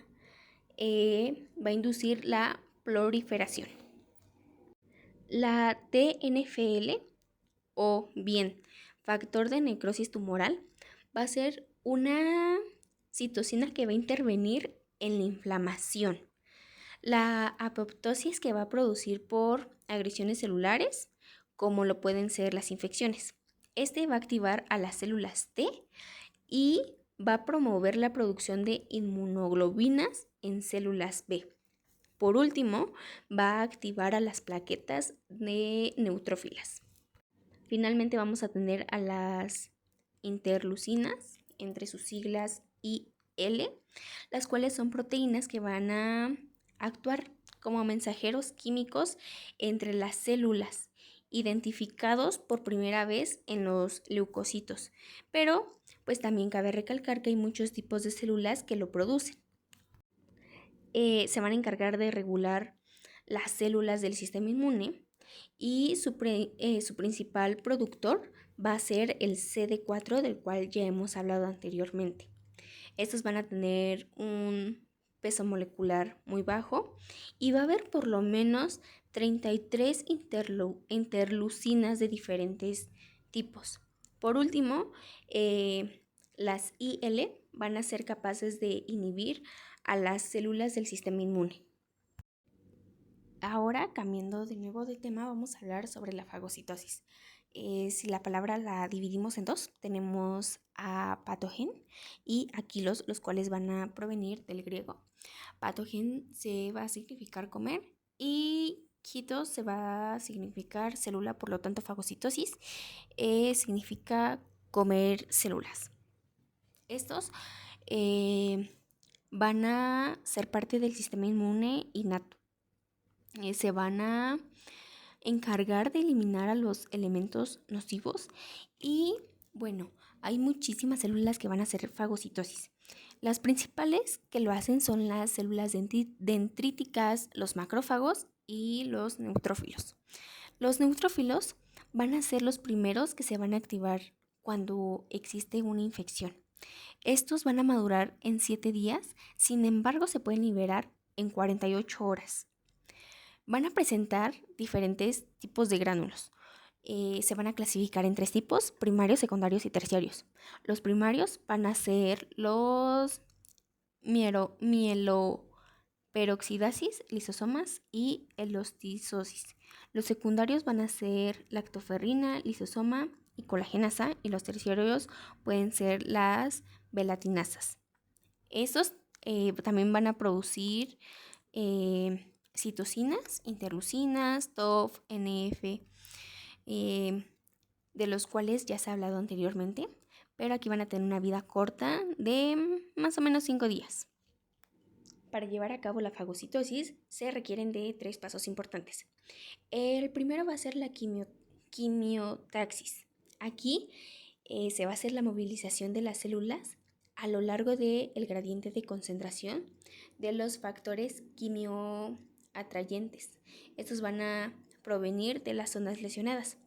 A: va a inducir la proliferación. La TNFL, o bien factor de necrosis tumoral, va a ser una citocina que va a intervenir en la inflamación. La apoptosis que va a producir por agresiones celulares, como lo pueden ser las infecciones. Este va a activar a las células T y va a promover la producción de inmunoglobinas en células B. Por último, va a activar a las plaquetas de neutrófilas. Finalmente vamos a tener a las interleucinas, entre sus siglas IL, las cuales son proteínas que van a actuar como mensajeros químicos entre las células, identificados por primera vez en los leucocitos. Pero pues también cabe recalcar que hay muchos tipos de células que lo producen. Se van a encargar de regular las células del sistema inmune y su principal productor va a ser el CD4, del cual ya hemos hablado anteriormente. Estos van a tener un peso molecular muy bajo y va a haber por lo menos 33 interleucinas de diferentes tipos. Por último, las IL van a ser capaces de inhibir a las células del sistema inmune. Ahora, cambiando de nuevo de tema, vamos a hablar sobre la fagocitosis. Si la palabra la dividimos en dos, tenemos a patogen y a quilos, los cuales van a provenir del griego. Patogen se va a significar comer y quitos se va a significar célula, por lo tanto fagocitosis significa comer células. Estos van a ser parte del sistema inmune innato. Se van a encargar de eliminar a los elementos nocivos y bueno, hay muchísimas células que van a hacer fagocitosis. Las principales que lo hacen son las células dendríticas, los macrófagos y los neutrófilos. Los neutrófilos van a ser los primeros que se van a activar cuando existe una infección. Estos van a madurar en 7 días, sin embargo se pueden liberar en 48 horas. Van a presentar diferentes tipos de gránulos. Se van a clasificar en 3 tipos: primarios, secundarios y terciarios. Los primarios van a ser los mieloperoxidasis, lisosomas y elostisosis. Los secundarios van a ser lactoferrina, lisosoma y colagenasa, y los terciarios pueden ser las velatinasas. Estos también van a producir citocinas, interleucinas, TOF, NF, de los cuales ya se ha hablado anteriormente, pero aquí van a tener una vida corta de más o menos 5 días. Para llevar a cabo la fagocitosis se requieren de 3 pasos importantes. El primero va a ser la quimiotaxis. Aquí se va a hacer la movilización de las células a lo largo del gradiente de concentración de los factores quimioatrayentes. Estos van a provenir de las zonas lesionadas.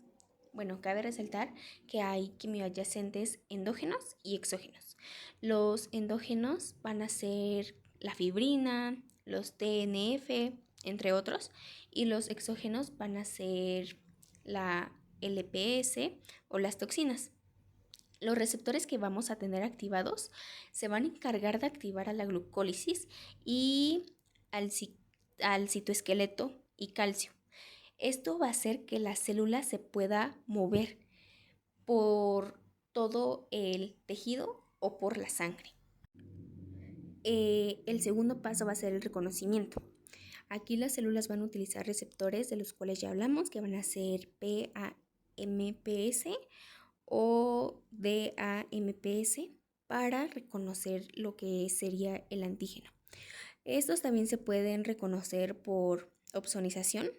A: Bueno, cabe resaltar que hay quimioadyacentes endógenos y exógenos. Los endógenos van a ser la fibrina, los TNF, entre otros, y los exógenos van a ser la LPS o las toxinas. Los receptores que vamos a tener activados se van a encargar de activar a la glucólisis y al citoesqueleto y calcio. Esto va a hacer que la célula se pueda mover por todo el tejido o por la sangre. El segundo paso va a ser el reconocimiento. Aquí las células van a utilizar receptores de los cuales ya hablamos, que van a ser PAMPS o DAMPS para reconocer lo que sería el antígeno. Estos también se pueden reconocer por opsonización,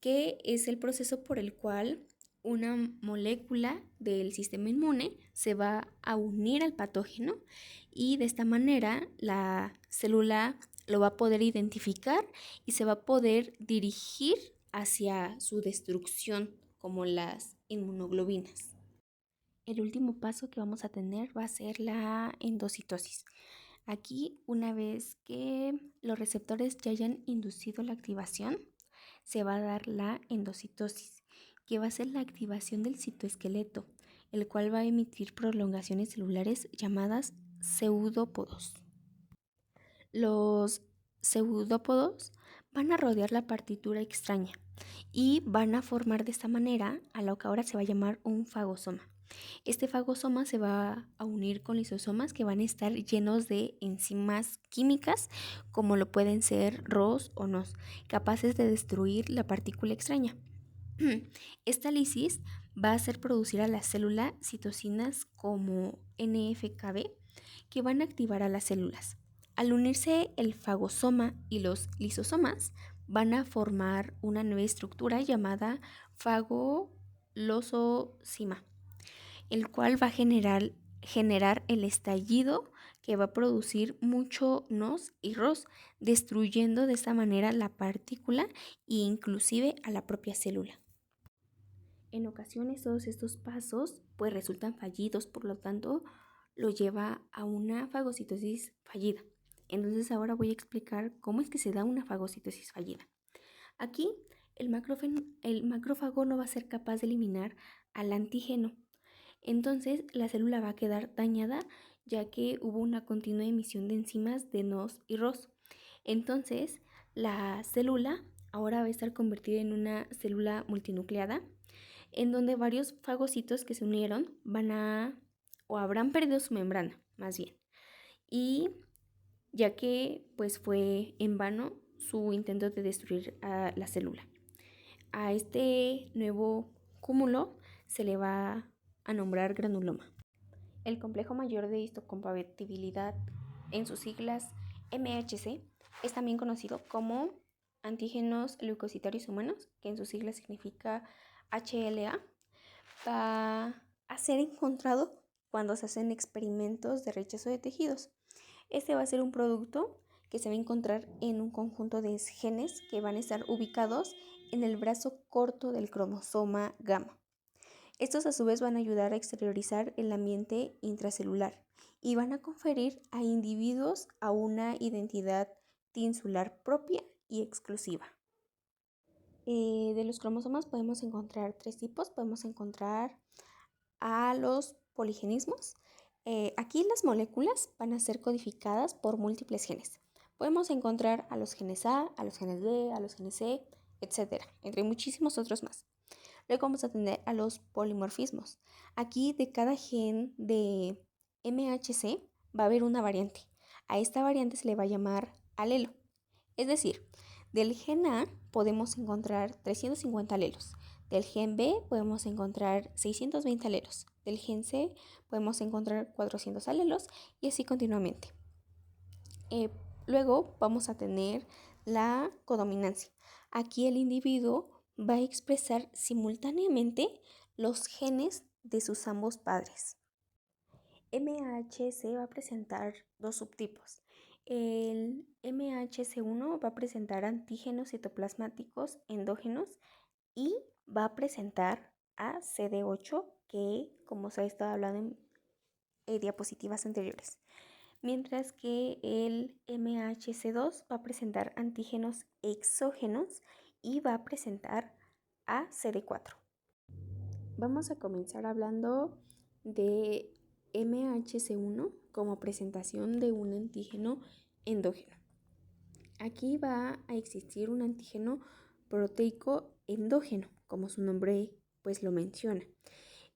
A: que es el proceso por el cual una molécula del sistema inmune se va a unir al patógeno y de esta manera la célula lo va a poder identificar y se va a poder dirigir hacia su destrucción, como las inmunoglobinas. El último paso que vamos a tener va a ser la endocitosis. Aquí, una vez que los receptores ya hayan inducido la activación, se va a dar la endocitosis, que va a ser la activación del citoesqueleto, el cual va a emitir prolongaciones celulares llamadas pseudópodos. Los pseudópodos van a rodear la partitura extraña y van a formar de esta manera a lo que ahora se va a llamar un fagosoma. Este fagosoma se va a unir con lisosomas que van a estar llenos de enzimas químicas, como lo pueden ser ROS o NOS, capaces de destruir la partícula extraña. Esta lisis va a hacer producir a la célula citocinas como NF-κB que van a activar a las células. Al unirse el fagosoma y los lisosomas, van a formar una nueva estructura llamada fagolosocima, el cual va a generar el estallido que va a producir mucho NOS y ROS, destruyendo de esta manera la partícula e inclusive a la propia célula. En ocasiones todos estos pasos pues resultan fallidos, por lo tanto lo lleva a una fagocitosis fallida. Entonces ahora voy a explicar cómo es que se da una fagocitosis fallida. Aquí el macrófago no va a ser capaz de eliminar al antígeno. Entonces la célula va a quedar dañada ya que hubo una continua emisión de enzimas de NOS y ROS. Entonces la célula ahora va a estar convertida en una célula multinucleada en donde varios fagocitos que se unieron o habrán perdido su membrana, más bien. Y ya que pues fue en vano su intento de destruir a la célula. A este nuevo cúmulo se le va a nombrar granuloma. El complejo mayor de histocompatibilidad, en sus siglas MHC, es también conocido como antígenos leucocitarios humanos, que en sus siglas significa HLA, va a ser encontrado cuando se hacen experimentos de rechazo de tejidos. Este va a ser un producto que se va a encontrar en un conjunto de genes que van a estar ubicados en el brazo corto del cromosoma gamma. Estos a su vez van a ayudar a exteriorizar el ambiente intracelular y van a conferir a individuos a una identidad tinsular propia y exclusiva. De los cromosomas podemos encontrar 3 tipos. Podemos encontrar a los poligenismos. Aquí las moléculas van a ser codificadas por múltiples genes. Podemos encontrar a los genes A, a los genes B, a los genes C, etc., entre muchísimos otros más. Luego vamos a tener a los polimorfismos. Aquí de cada gen de MHC va a haber una variante. A esta variante se le va a llamar alelo. Es decir, del gen A podemos encontrar 350 alelos. Del gen B podemos encontrar 620 alelos. Del gen C podemos encontrar 400 alelos y así continuamente. Luego vamos a tener la codominancia. Aquí el individuo va a expresar simultáneamente los genes de sus ambos padres. MHC va a presentar dos subtipos. El MHC1 va a presentar antígenos citoplasmáticos endógenos y va a presentar a CD8, que como se ha estado hablando en diapositivas anteriores. Mientras que el MHC2 va a presentar antígenos exógenos y va a presentar a CD4. Vamos a comenzar hablando de MHC1 como presentación de un antígeno endógeno. Aquí va a existir un antígeno proteico endógeno, como su nombre pues lo menciona.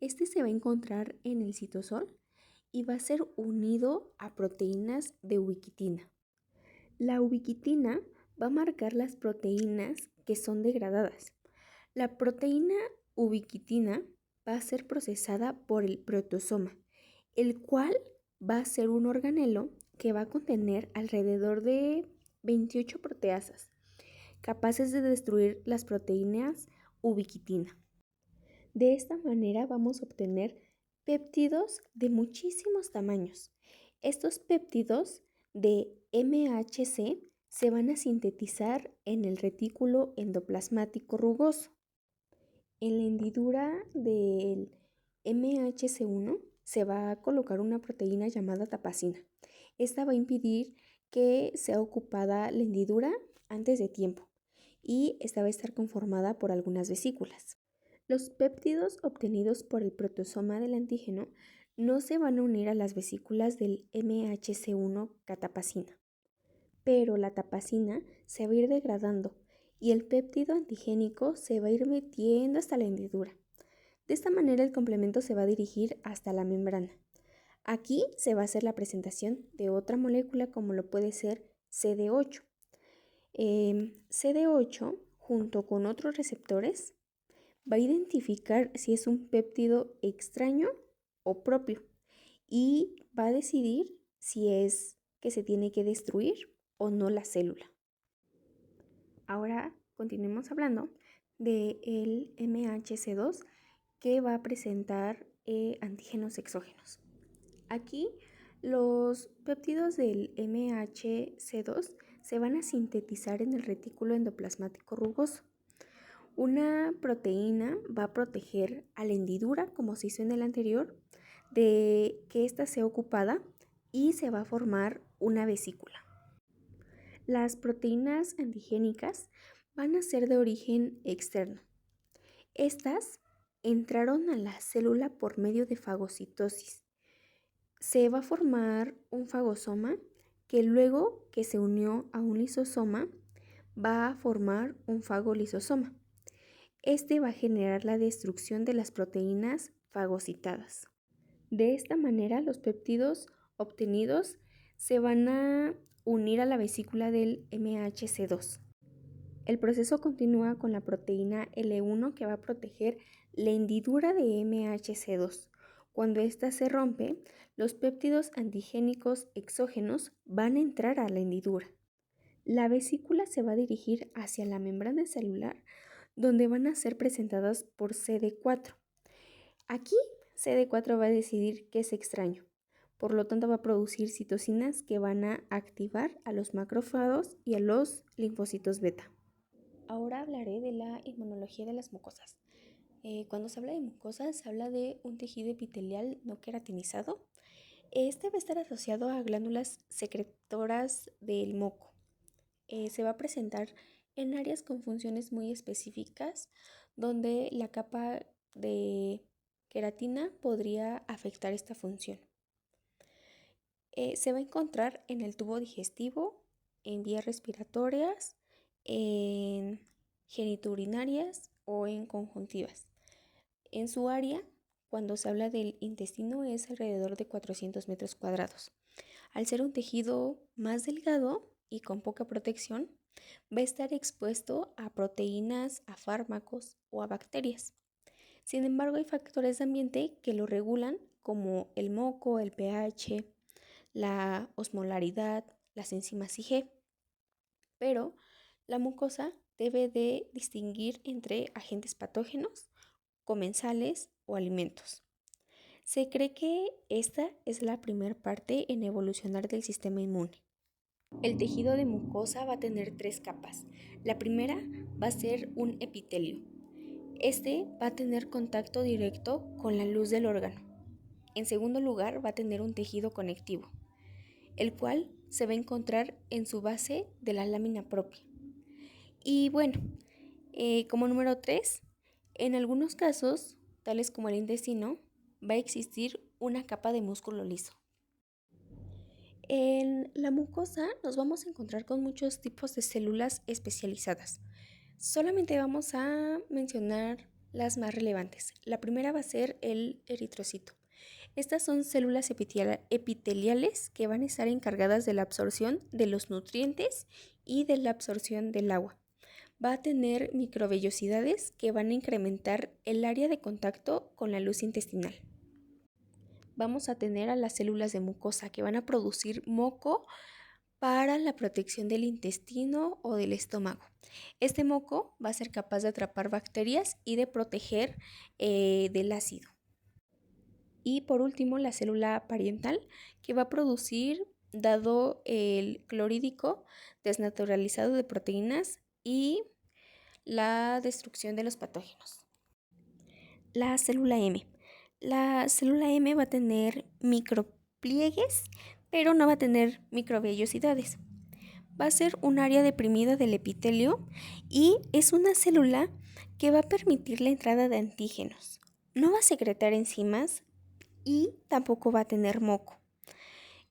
A: Este se va a encontrar en el citosol y va a ser unido a proteínas de ubiquitina. La ubiquitina va a marcar las proteínas que son degradadas. La proteína ubiquitina va a ser procesada por el proteosoma, el cual va a ser un organelo que va a contener alrededor de 28 proteasas, capaces de destruir las proteínas ubiquitina. De esta manera vamos a obtener péptidos de muchísimos tamaños. Estos péptidos de MHC se van a sintetizar en el retículo endoplasmático rugoso. En la hendidura del MHC1 se va a colocar una proteína llamada tapacina. Esta va a impedir que sea ocupada la hendidura antes de tiempo y esta va a estar conformada por algunas vesículas. Los péptidos obtenidos por el proteosoma del antígeno no se van a unir a las vesículas del MHC1 catapacina, pero la tapacina se va a ir degradando y el péptido antigénico se va a ir metiendo hasta la hendidura. De esta manera el complemento se va a dirigir hasta la membrana. Aquí se va a hacer la presentación de otra molécula como lo puede ser CD8. CD8 junto con otros receptores va a identificar si es un péptido extraño o propio y va a decidir si es que se tiene que destruir o no la célula. Ahora continuemos hablando del MHC2 que va a presentar antígenos exógenos. Aquí los péptidos del MHC2 se van a sintetizar en el retículo endoplasmático rugoso. Una proteína va a proteger a la hendidura, como se hizo en el anterior, de que ésta sea ocupada y se va a formar una vesícula. Las proteínas antigénicas van a ser de origen externo. Estas entraron a la célula por medio de fagocitosis. Se va a formar un fagosoma que luego que se unió a un lisosoma va a formar un fagolisosoma. Este va a generar la destrucción de las proteínas fagocitadas. De esta manera, los péptidos obtenidos se van a unir a la vesícula del MHC2. El proceso continúa con la proteína L1 que va a proteger la hendidura de MHC2. Cuando ésta se rompe, los péptidos antigénicos exógenos van a entrar a la hendidura. La vesícula se va a dirigir hacia la membrana celular, donde van a ser presentadas por CD4. Aquí CD4 va a decidir qué es extraño. Por lo tanto, va a producir citocinas que van a activar a los macrófagos y a los linfocitos beta. Ahora hablaré de la inmunología de las mucosas. Cuando se habla de mucosas, se habla de un tejido epitelial no queratinizado. Este va a estar asociado a glándulas secretoras del moco. Se va a presentar en áreas con funciones muy específicas, donde la capa de queratina podría afectar esta función. Se va a encontrar en el tubo digestivo, en vías respiratorias, en genitourinarias o en conjuntivas. En su área cuando se habla del intestino es alrededor de 400 metros cuadrados. Al ser un tejido más delgado y con poca protección, va a estar expuesto a proteínas, a fármacos o a bacterias. Sin embargo, hay factores de ambiente que lo regulan, como el moco, el pH, la osmolaridad, las enzimas Ig. Pero la mucosa debe de distinguir entre agentes patógenos, comensales o alimentos. Se cree que esta es la primera parte en evolucionar del sistema inmune. El tejido de mucosa va a tener 3 capas. La primera va a ser un epitelio. Este va a tener contacto directo con la luz del órgano. En segundo lugar, va a tener un tejido conectivo, el cual se va a encontrar en su base de la lámina propia. Y bueno, como número 3, en algunos casos, tales como el intestino, va a existir una capa de músculo liso. En la mucosa nos vamos a encontrar con muchos tipos de células especializadas. Solamente vamos a mencionar las más relevantes. La primera va a ser el eritrocito. Estas son células epiteliales que van a estar encargadas de la absorción de los nutrientes y de la absorción del agua. Va a tener microvellosidades que van a incrementar el área de contacto con la luz intestinal. Vamos a tener a las células de mucosa que van a producir moco para la protección del intestino o del estómago. Este moco va a ser capaz de atrapar bacterias y de proteger del ácido. Y por último, la célula parietal, que va a producir, dado el clorhídrico desnaturalizado de proteínas y la destrucción de los patógenos. La célula M. La célula M va a tener micropliegues, pero no va a tener microvellosidades. Va a ser un área deprimida del epitelio y es una célula que va a permitir la entrada de antígenos. No va a secretar enzimas y tampoco va a tener moco.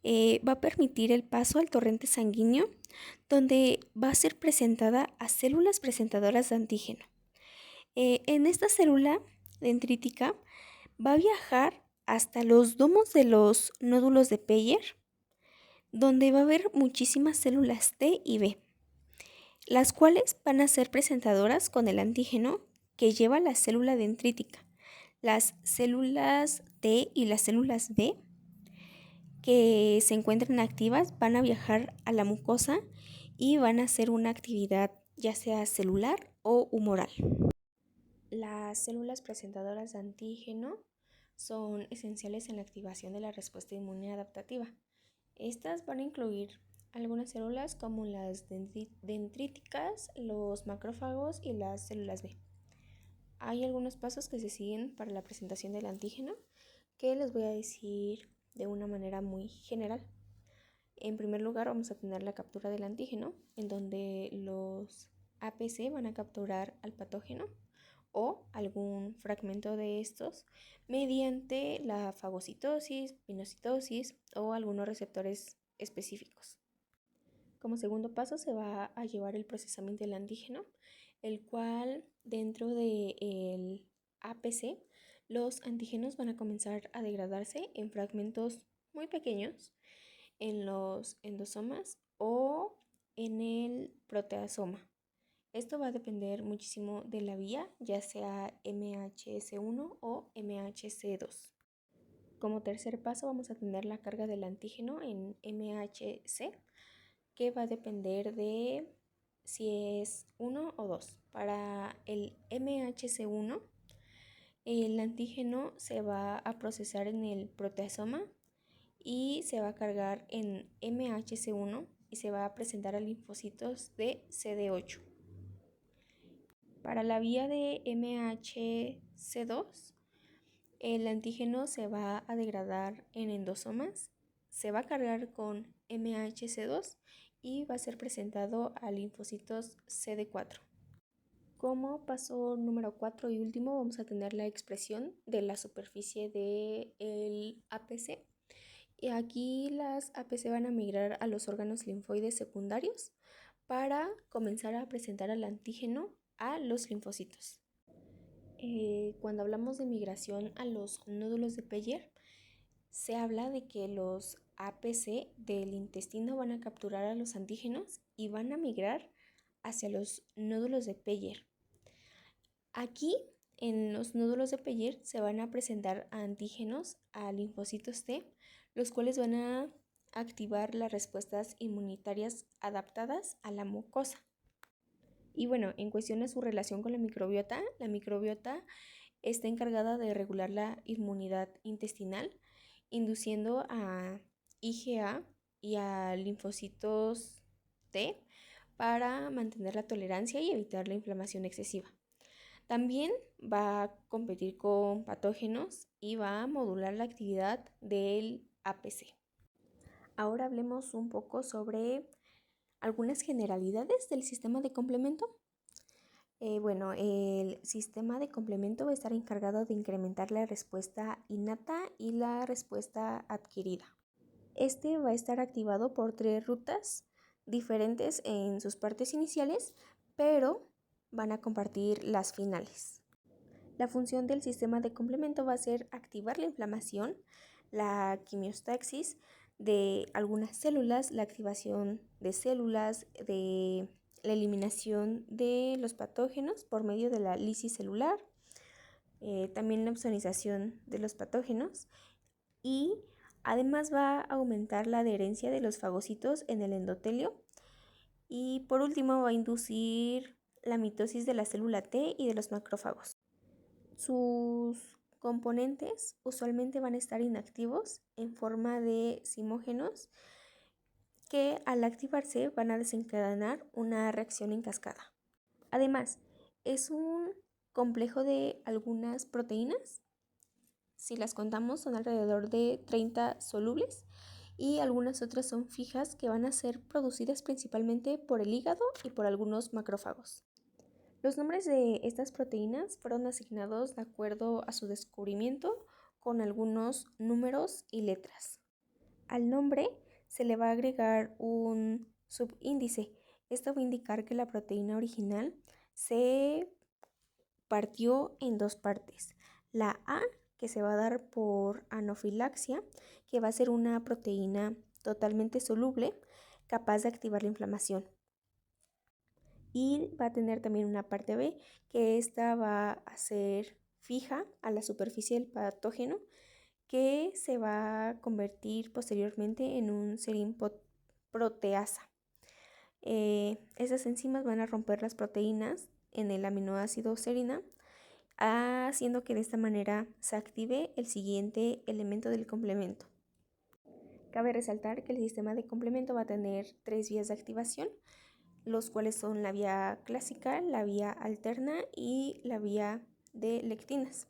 A: Va a permitir el paso al torrente sanguíneo, donde va a ser presentada a células presentadoras de antígeno. En esta célula dendrítica va a viajar hasta los domos de los nódulos de Peyer, donde va a haber muchísimas células T y B, las cuales van a ser presentadoras con el antígeno que lleva la célula dendrítica. Las células T y las células B que se encuentran activas van a viajar a la mucosa y van a hacer una actividad ya sea celular o humoral. Las células presentadoras de antígeno son esenciales en la activación de la respuesta inmune adaptativa. Estas van a incluir algunas células como las dendríticas, los macrófagos y las células B. Hay algunos pasos que se siguen para la presentación del antígeno que les voy a decir de una manera muy general. En primer lugar, vamos a tener la captura del antígeno, en donde los APC van a capturar al patógeno o algún fragmento de estos mediante la fagocitosis, pinocitosis o algunos receptores específicos. Como segundo paso se va a llevar el procesamiento del antígeno, el cual dentro del APC los antígenos van a comenzar a degradarse en fragmentos muy pequeños en los endosomas o en el proteasoma. Esto va a depender muchísimo de la vía, ya sea MHC1 o MHC2. Como tercer paso vamos a tener la carga del antígeno en MHC, que va a depender de si es 1 o 2. Para el MHC1, el antígeno se va a procesar en el proteasoma y se va a cargar en MHC1 y se va a presentar a linfocitos de CD8. Para la vía de MHC2, el antígeno se va a degradar en endosomas, se va a cargar con MHC2 y va a ser presentado a linfocitos CD4. Como paso número 4 y último, vamos a tener la expresión de la superficie del APC. Y aquí las APC van a migrar a los órganos linfoides secundarios para comenzar a presentar al antígeno a los linfocitos. Cuando hablamos de migración a los nódulos de Peyer, se habla de que los APC del intestino van a capturar a los antígenos y van a migrar hacia los nódulos de Peyer. Aquí, en los nódulos de Peyer, se van a presentar antígenos a linfocitos T, los cuales van a activar las respuestas inmunitarias adaptadas a la mucosa. Y bueno, en cuestión de su relación con la microbiota está encargada de regular la inmunidad intestinal, induciendo a IgA y a linfocitos T para mantener la tolerancia y evitar la inflamación excesiva. También va a competir con patógenos y va a modular la actividad del APC. Ahora hablemos un poco sobre algunas generalidades del sistema de complemento. El sistema de complemento va a estar encargado de incrementar la respuesta innata y la respuesta adquirida. Este va a estar activado por 3 rutas diferentes en sus partes iniciales, pero van a compartir las finales. La función del sistema de complemento va a ser activar la inflamación, la quimiostaxis de algunas células, la activación de células, de la eliminación de los patógenos por medio de la lisis celular, también la opsonización de los patógenos, y además va a aumentar la adherencia de los fagocitos en el endotelio, y por último va a inducir la mitosis de la célula T y de los macrófagos. Sus componentes usualmente van a estar inactivos en forma de zimógenos que al activarse van a desencadenar una reacción en cascada. Además, es un complejo de algunas proteínas. Si las contamos, son alrededor de 30 solubles, y algunas otras son fijas que van a ser producidas principalmente por el hígado y por algunos macrófagos. Los nombres de estas proteínas fueron asignados de acuerdo a su descubrimiento con algunos números y letras. Al nombre se le va a agregar un subíndice. Esto va a indicar que la proteína original se partió en 2 partes. La A, que se va a dar por anafilaxia, que va a ser una proteína totalmente soluble, capaz de activar la inflamación. Y va a tener también una parte B, que esta va a ser fija a la superficie del patógeno, que se va a convertir posteriormente en un serin proteasa. Esas enzimas van a romper las proteínas en el aminoácido serina, haciendo que de esta manera se active el siguiente elemento del complemento. Cabe resaltar que el sistema de complemento va a tener 3 vías de activación, los cuales son la vía clásica, la vía alterna y la vía de lectinas.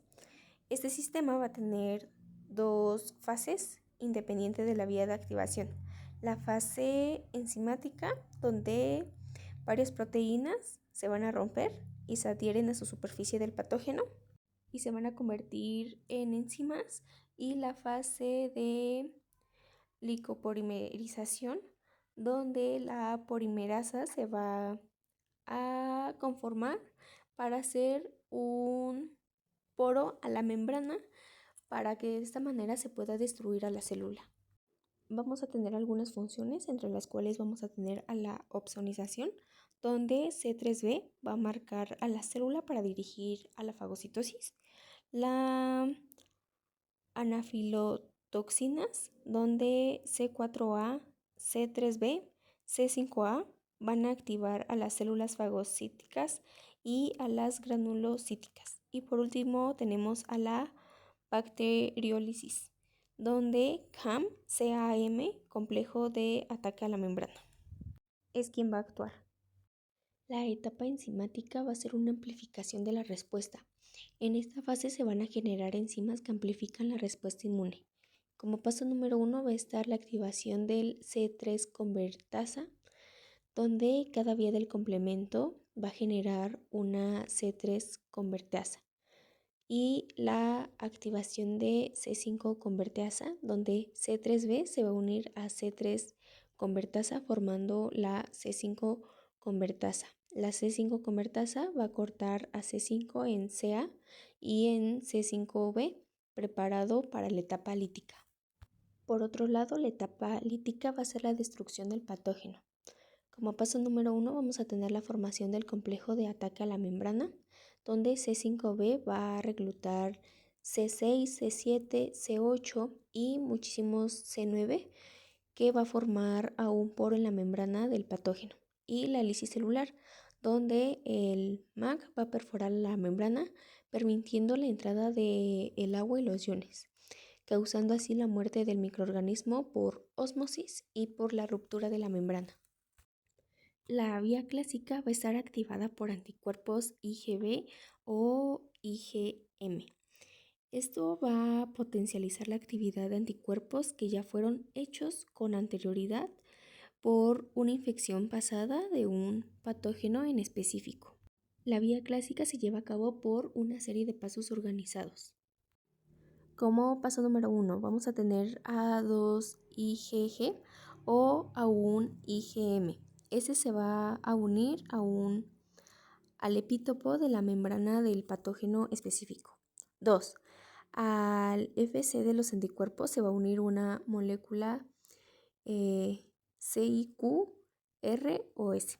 A: Este sistema va a tener 2 fases independientes de la vía de activación. La fase enzimática, donde varias proteínas se van a romper y se adhieren a su superficie del patógeno y se van a convertir en enzimas, y la fase de glicopolimerización, donde la polimerasa se va a conformar para hacer un poro a la membrana para que de esta manera se pueda destruir a la célula. Vamos a tener algunas funciones, entre las cuales vamos a tener a la opsonización, donde C3b va a marcar a la célula para dirigir a la fagocitosis. La anafilotoxinas, donde C4a, C3b, C5a van a activar a las células fagocíticas y a las granulocíticas. Y por último tenemos a la bacteriólisis, donde CAM, complejo de ataque a la membrana, es quien va a actuar. La etapa enzimática va a ser una amplificación de la respuesta. En esta fase se van a generar enzimas que amplifican la respuesta inmune. Como paso número 1 va a estar la activación del C3 convertasa, donde cada vía del complemento va a generar una C3 convertasa. Y la activación de C5 convertasa, donde C3b se va a unir a C3 convertasa formando la C5 convertasa. la C5 convertasa va a cortar a C5 en Ca y en C5b, preparado para la etapa lítica. Por otro lado, la etapa lítica va a ser la destrucción del patógeno. Como paso número 1 vamos a tener la formación del complejo de ataque a la membrana, donde C5b va a reclutar C6, C7, C8 y muchísimos C9, que va a formar a un poro en la membrana del patógeno. Y la lisis celular, donde el MAC va a perforar la membrana, permitiendo la entrada del agua y los iones, causando así la muerte del microorganismo por ósmosis y por la ruptura de la membrana. La vía clásica va a estar activada por anticuerpos IgB o IgM. Esto va a potencializar la actividad de anticuerpos que ya fueron hechos con anterioridad por una infección pasada de un patógeno en específico. La vía clásica se lleva a cabo por una serie de pasos organizados. Como paso número 1, vamos a tener a 2 IgG o a un IgM. Ese se va a unir al epítopo de la membrana del patógeno específico. 2. Al Fc de los anticuerpos se va a unir una molécula CIQ-R o S.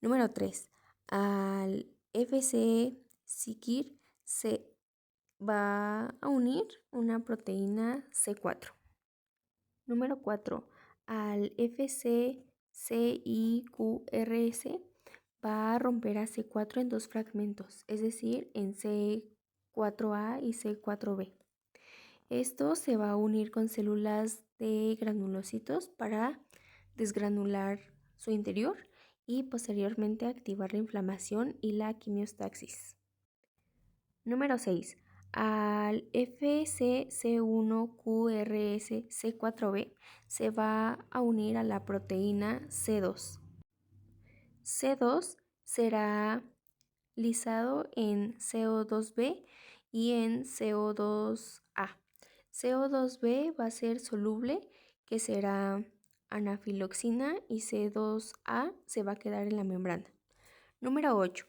A: Número 3. Al Fc-Sikkir se va a unir una proteína C4. Número 4. Al Fc-CIQRS va a romper a C4 en dos fragmentos, es decir, en C4A y C4B. Esto se va a unir con células de granulocitos para desgranular su interior y posteriormente activar la inflamación y la quimiostaxis. Número 6. Al FCC1QRS-C4b se va a unir a la proteína C2. C2 será lisado en CO2b y en CO2a. CO2b va a ser soluble, que será anafiloxina, y C2a se va a quedar en la membrana. Número 8.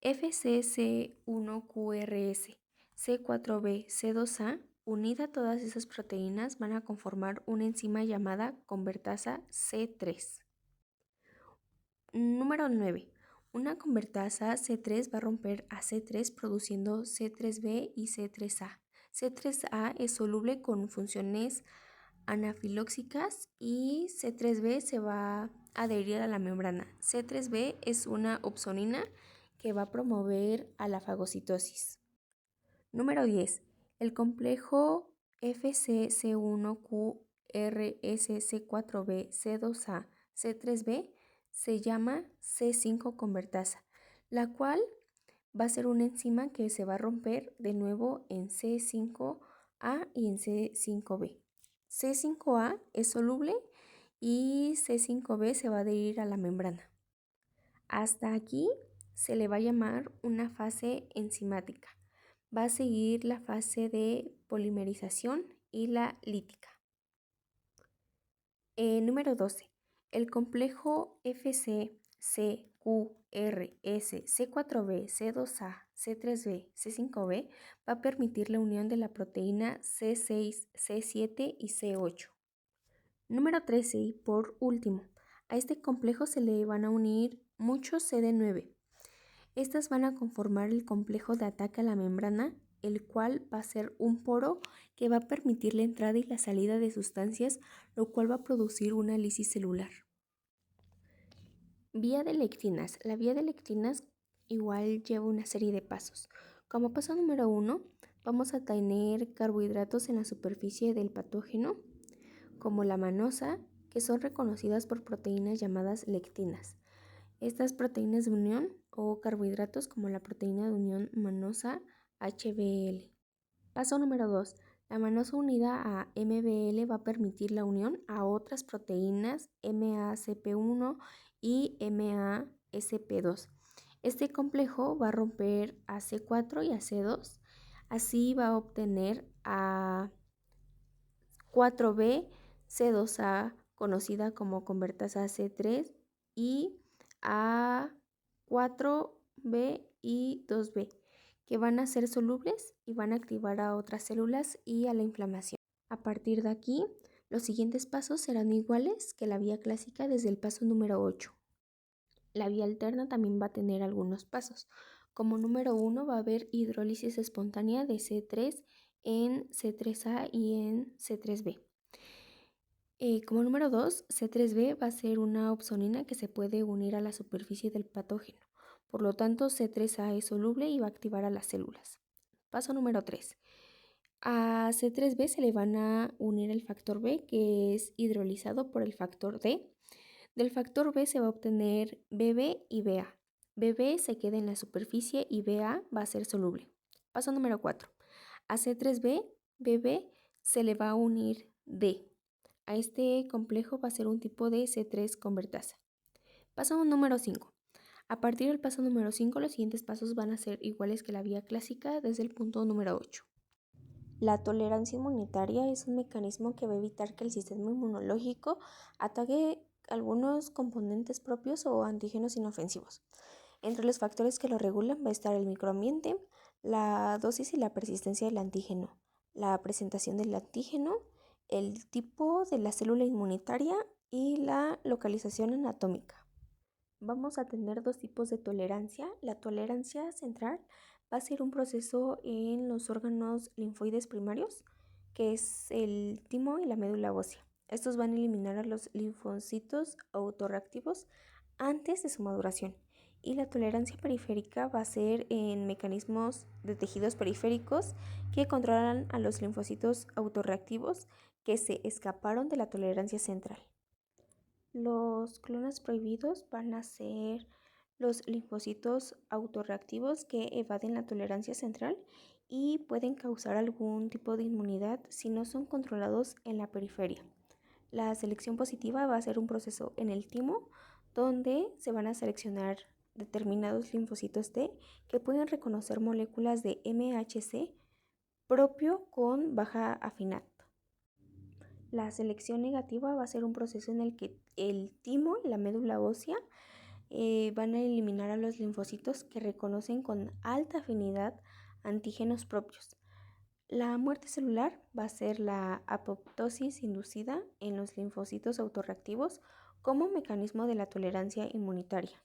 A: FCC1QRS, C4b, C2a, unida a todas esas proteínas van a conformar una enzima llamada convertasa C3. Número 9. Una convertasa C3 va a romper a C3 produciendo C3b y C3a. C3a es soluble con funciones anafilóxicas y C3b se va a adherir a la membrana. C3b es una opsonina que va a promover a la fagocitosis. Número 10. El complejo FCC1QRSC4b, C2a, C3b se llama C5 convertasa, la cual va a ser una enzima que se va a romper de nuevo en C5a y en C5b. C5a es soluble y C5b se va a adherir a la membrana. Hasta aquí se le va a llamar una fase enzimática. Va a seguir la fase de polimerización y la lítica. Número 12. El complejo FCCQRS-C4b, C2a, C3b, C5b va a permitir la unión de la proteína C6, C7 y C8. Número 13 y por último, a este complejo se le van a unir muchos CD9. Estas van a conformar el complejo de ataque a la membrana, el cual va a ser un poro que va a permitir la entrada y la salida de sustancias, lo cual va a producir una lisis celular. Vía de lectinas. La vía de lectinas igual lleva una serie de pasos. Como paso número 1, vamos a tener carbohidratos en la superficie del patógeno, como la manosa, que son reconocidas por proteínas llamadas lectinas. Estas proteínas de unión o carbohidratos como la proteína de unión manosa HBL. Paso número 2. La manosa unida a MBL va a permitir la unión a otras proteínas MACP1 y MASP2. Este complejo va a romper a C4 y a C2. Así va a obtener a 4B, C2A, conocida como convertasa C3, y a 4B y 2B, que van a ser solubles y van a activar a otras células y a la inflamación. A partir de aquí, los siguientes pasos serán iguales que la vía clásica desde el paso número 8. La vía alterna también va a tener algunos pasos. Como número 1 va a haber hidrólisis espontánea de C3 en C3A y en C3B. Como número 2, C3B va a ser una opsonina que se puede unir a la superficie del patógeno. Por lo tanto, C3A es soluble y va a activar a las células. Paso número 3. A C3B se le van a unir el factor B, que es hidrolizado por el factor D. Del factor B se va a obtener BB y BA. BB se queda en la superficie y BA va a ser soluble. Paso número 4. A C3B, BB se le va a unir D. A este complejo va a ser un tipo de C3 convertasa. Paso número 5. A partir del paso número 5, los siguientes pasos van a ser iguales que la vía clásica desde el punto número 8. La tolerancia inmunitaria es un mecanismo que va a evitar que el sistema inmunológico ataque algunos componentes propios o antígenos inofensivos. Entre los factores que lo regulan va a estar el microambiente, la dosis y la persistencia del antígeno, la presentación del antígeno, el tipo de la célula inmunitaria y la localización anatómica. Vamos a tener dos tipos de tolerancia. La tolerancia central va a ser un proceso en los órganos linfoides primarios, que es el timo y la médula ósea. Estos van a eliminar a los linfocitos autorreactivos antes de su maduración. Y la tolerancia periférica va a ser en mecanismos de tejidos periféricos que controlan a los linfocitos autorreactivos que se escaparon de la tolerancia central. Los clones prohibidos van a ser los linfocitos autorreactivos que evaden la tolerancia central y pueden causar algún tipo de inmunidad si no son controlados en la periferia. La selección positiva va a ser un proceso en el timo donde se van a seleccionar determinados linfocitos T que pueden reconocer moléculas de MHC propio con baja afinidad. La selección negativa va a ser un proceso en el que el timo y la médula ósea van a eliminar a los linfocitos que reconocen con alta afinidad antígenos propios. La muerte celular va a ser la apoptosis inducida en los linfocitos autorreactivos como mecanismo de la tolerancia inmunitaria.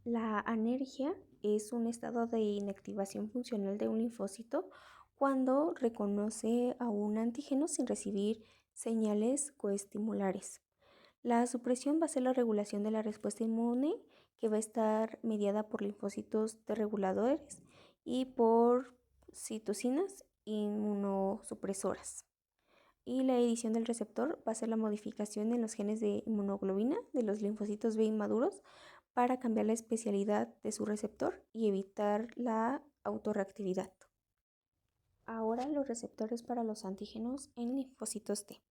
A: La anergia es un estado de inactivación funcional de un linfocito cuando reconoce a un antígeno sin recibir señales coestimulares. La supresión va a ser la regulación de la respuesta inmune, que va a estar mediada por linfocitos desreguladores y por citocinas inmunosupresoras. Y la edición del receptor va a ser la modificación en los genes de inmunoglobina de los linfocitos B inmaduros para cambiar la especialidad de su receptor y evitar la autorreactividad. Ahora los receptores para los antígenos en linfocitos T.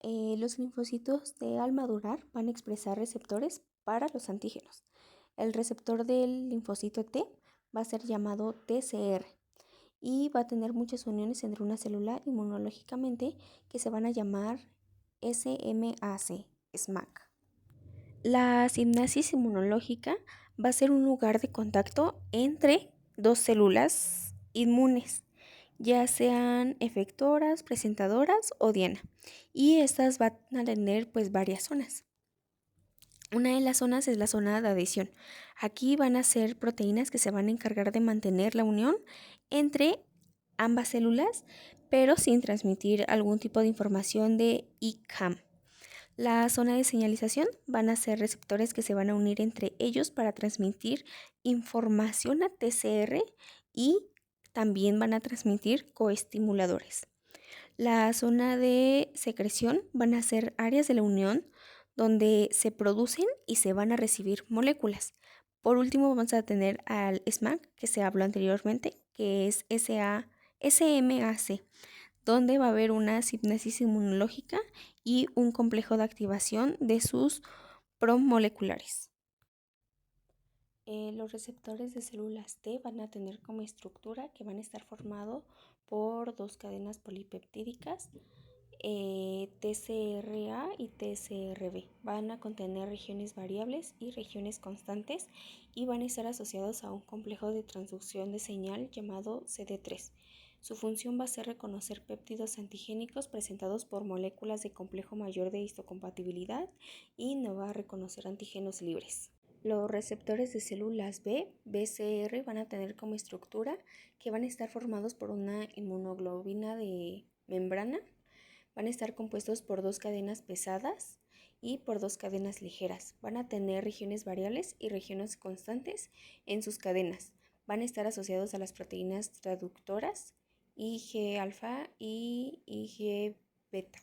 A: Los linfocitos T al madurar van a expresar receptores para los antígenos. El receptor del linfocito T va a ser llamado TCR y va a tener muchas uniones entre una célula inmunológicamente que se van a llamar SMAC, SMAC. La sinapsis inmunológica va a ser un lugar de contacto entre dos células inmunes, ya sean efectoras, presentadoras o diana, y estas van a tener varias zonas. Una de las zonas es la zona de adhesión. Aquí van a ser proteínas que se van a encargar de mantener la unión entre ambas células, pero sin transmitir algún tipo de información de ICAM. La zona de señalización van a ser receptores que se van a unir entre ellos para transmitir información a TCR y también van a transmitir coestimuladores. La zona de secreción van a ser áreas de la unión donde se producen y se van a recibir moléculas. Por último vamos a tener al SMAC que se habló anteriormente, que es SMAC, donde va a haber una sinapsis inmunológica y un complejo de activación de sus promoleculares. Los receptores de células T van a tener como estructura que van a estar formados por dos cadenas polipeptídicas TCRA y TCRB. Van a contener regiones variables y regiones constantes y van a estar asociados a un complejo de transducción de señal llamado CD3. Su función va a ser reconocer péptidos antigénicos presentados por moléculas de complejo mayor de histocompatibilidad y no va a reconocer antígenos libres. Los receptores de células B, BCR, van a tener como estructura que van a estar formados por una inmunoglobulina de membrana. Van a estar compuestos por 2 cadenas pesadas y por 2 cadenas ligeras. Van a tener regiones variables y regiones constantes en sus cadenas. Van a estar asociados a las proteínas traductoras Ig-alfa y Ig-beta.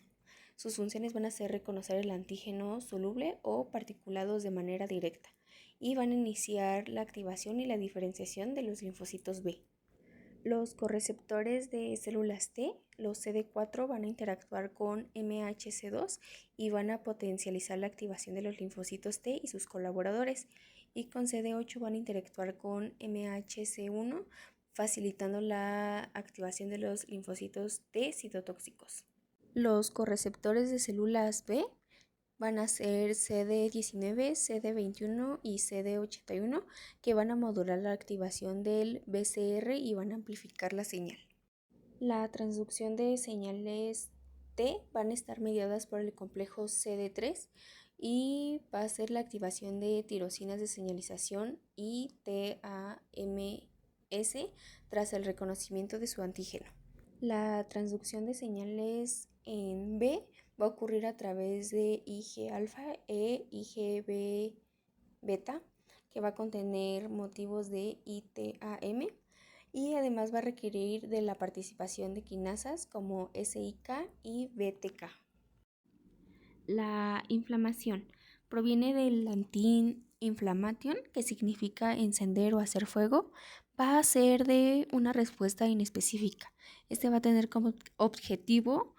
A: Sus funciones van a ser reconocer el antígeno soluble o particulados de manera directa y van a iniciar la activación y la diferenciación de los linfocitos B. Los correceptores de células T, los CD4, van a interactuar con MHC2 y van a potencializar la activación de los linfocitos T y sus colaboradores. Y con CD8 van a interactuar con MHC1, facilitando la activación de los linfocitos T citotóxicos. Los correceptores de células B van a ser CD19, CD21 y CD81 que van a modular la activación del BCR y van a amplificar la señal. La transducción de señales T van a estar mediadas por el complejo CD3 y va a ser la activación de tirosinas de señalización y TAMS tras el reconocimiento de su antígeno. La transducción de señales en B va a ocurrir a través de Ig-alfa e Ig-beta, que va a contener motivos de ITAM y además va a requerir de la participación de quinasas como SIK y BTK. La inflamación proviene del latín inflammation, que significa encender o hacer fuego. Va a ser de una respuesta inespecífica. Este va a tener como objetivo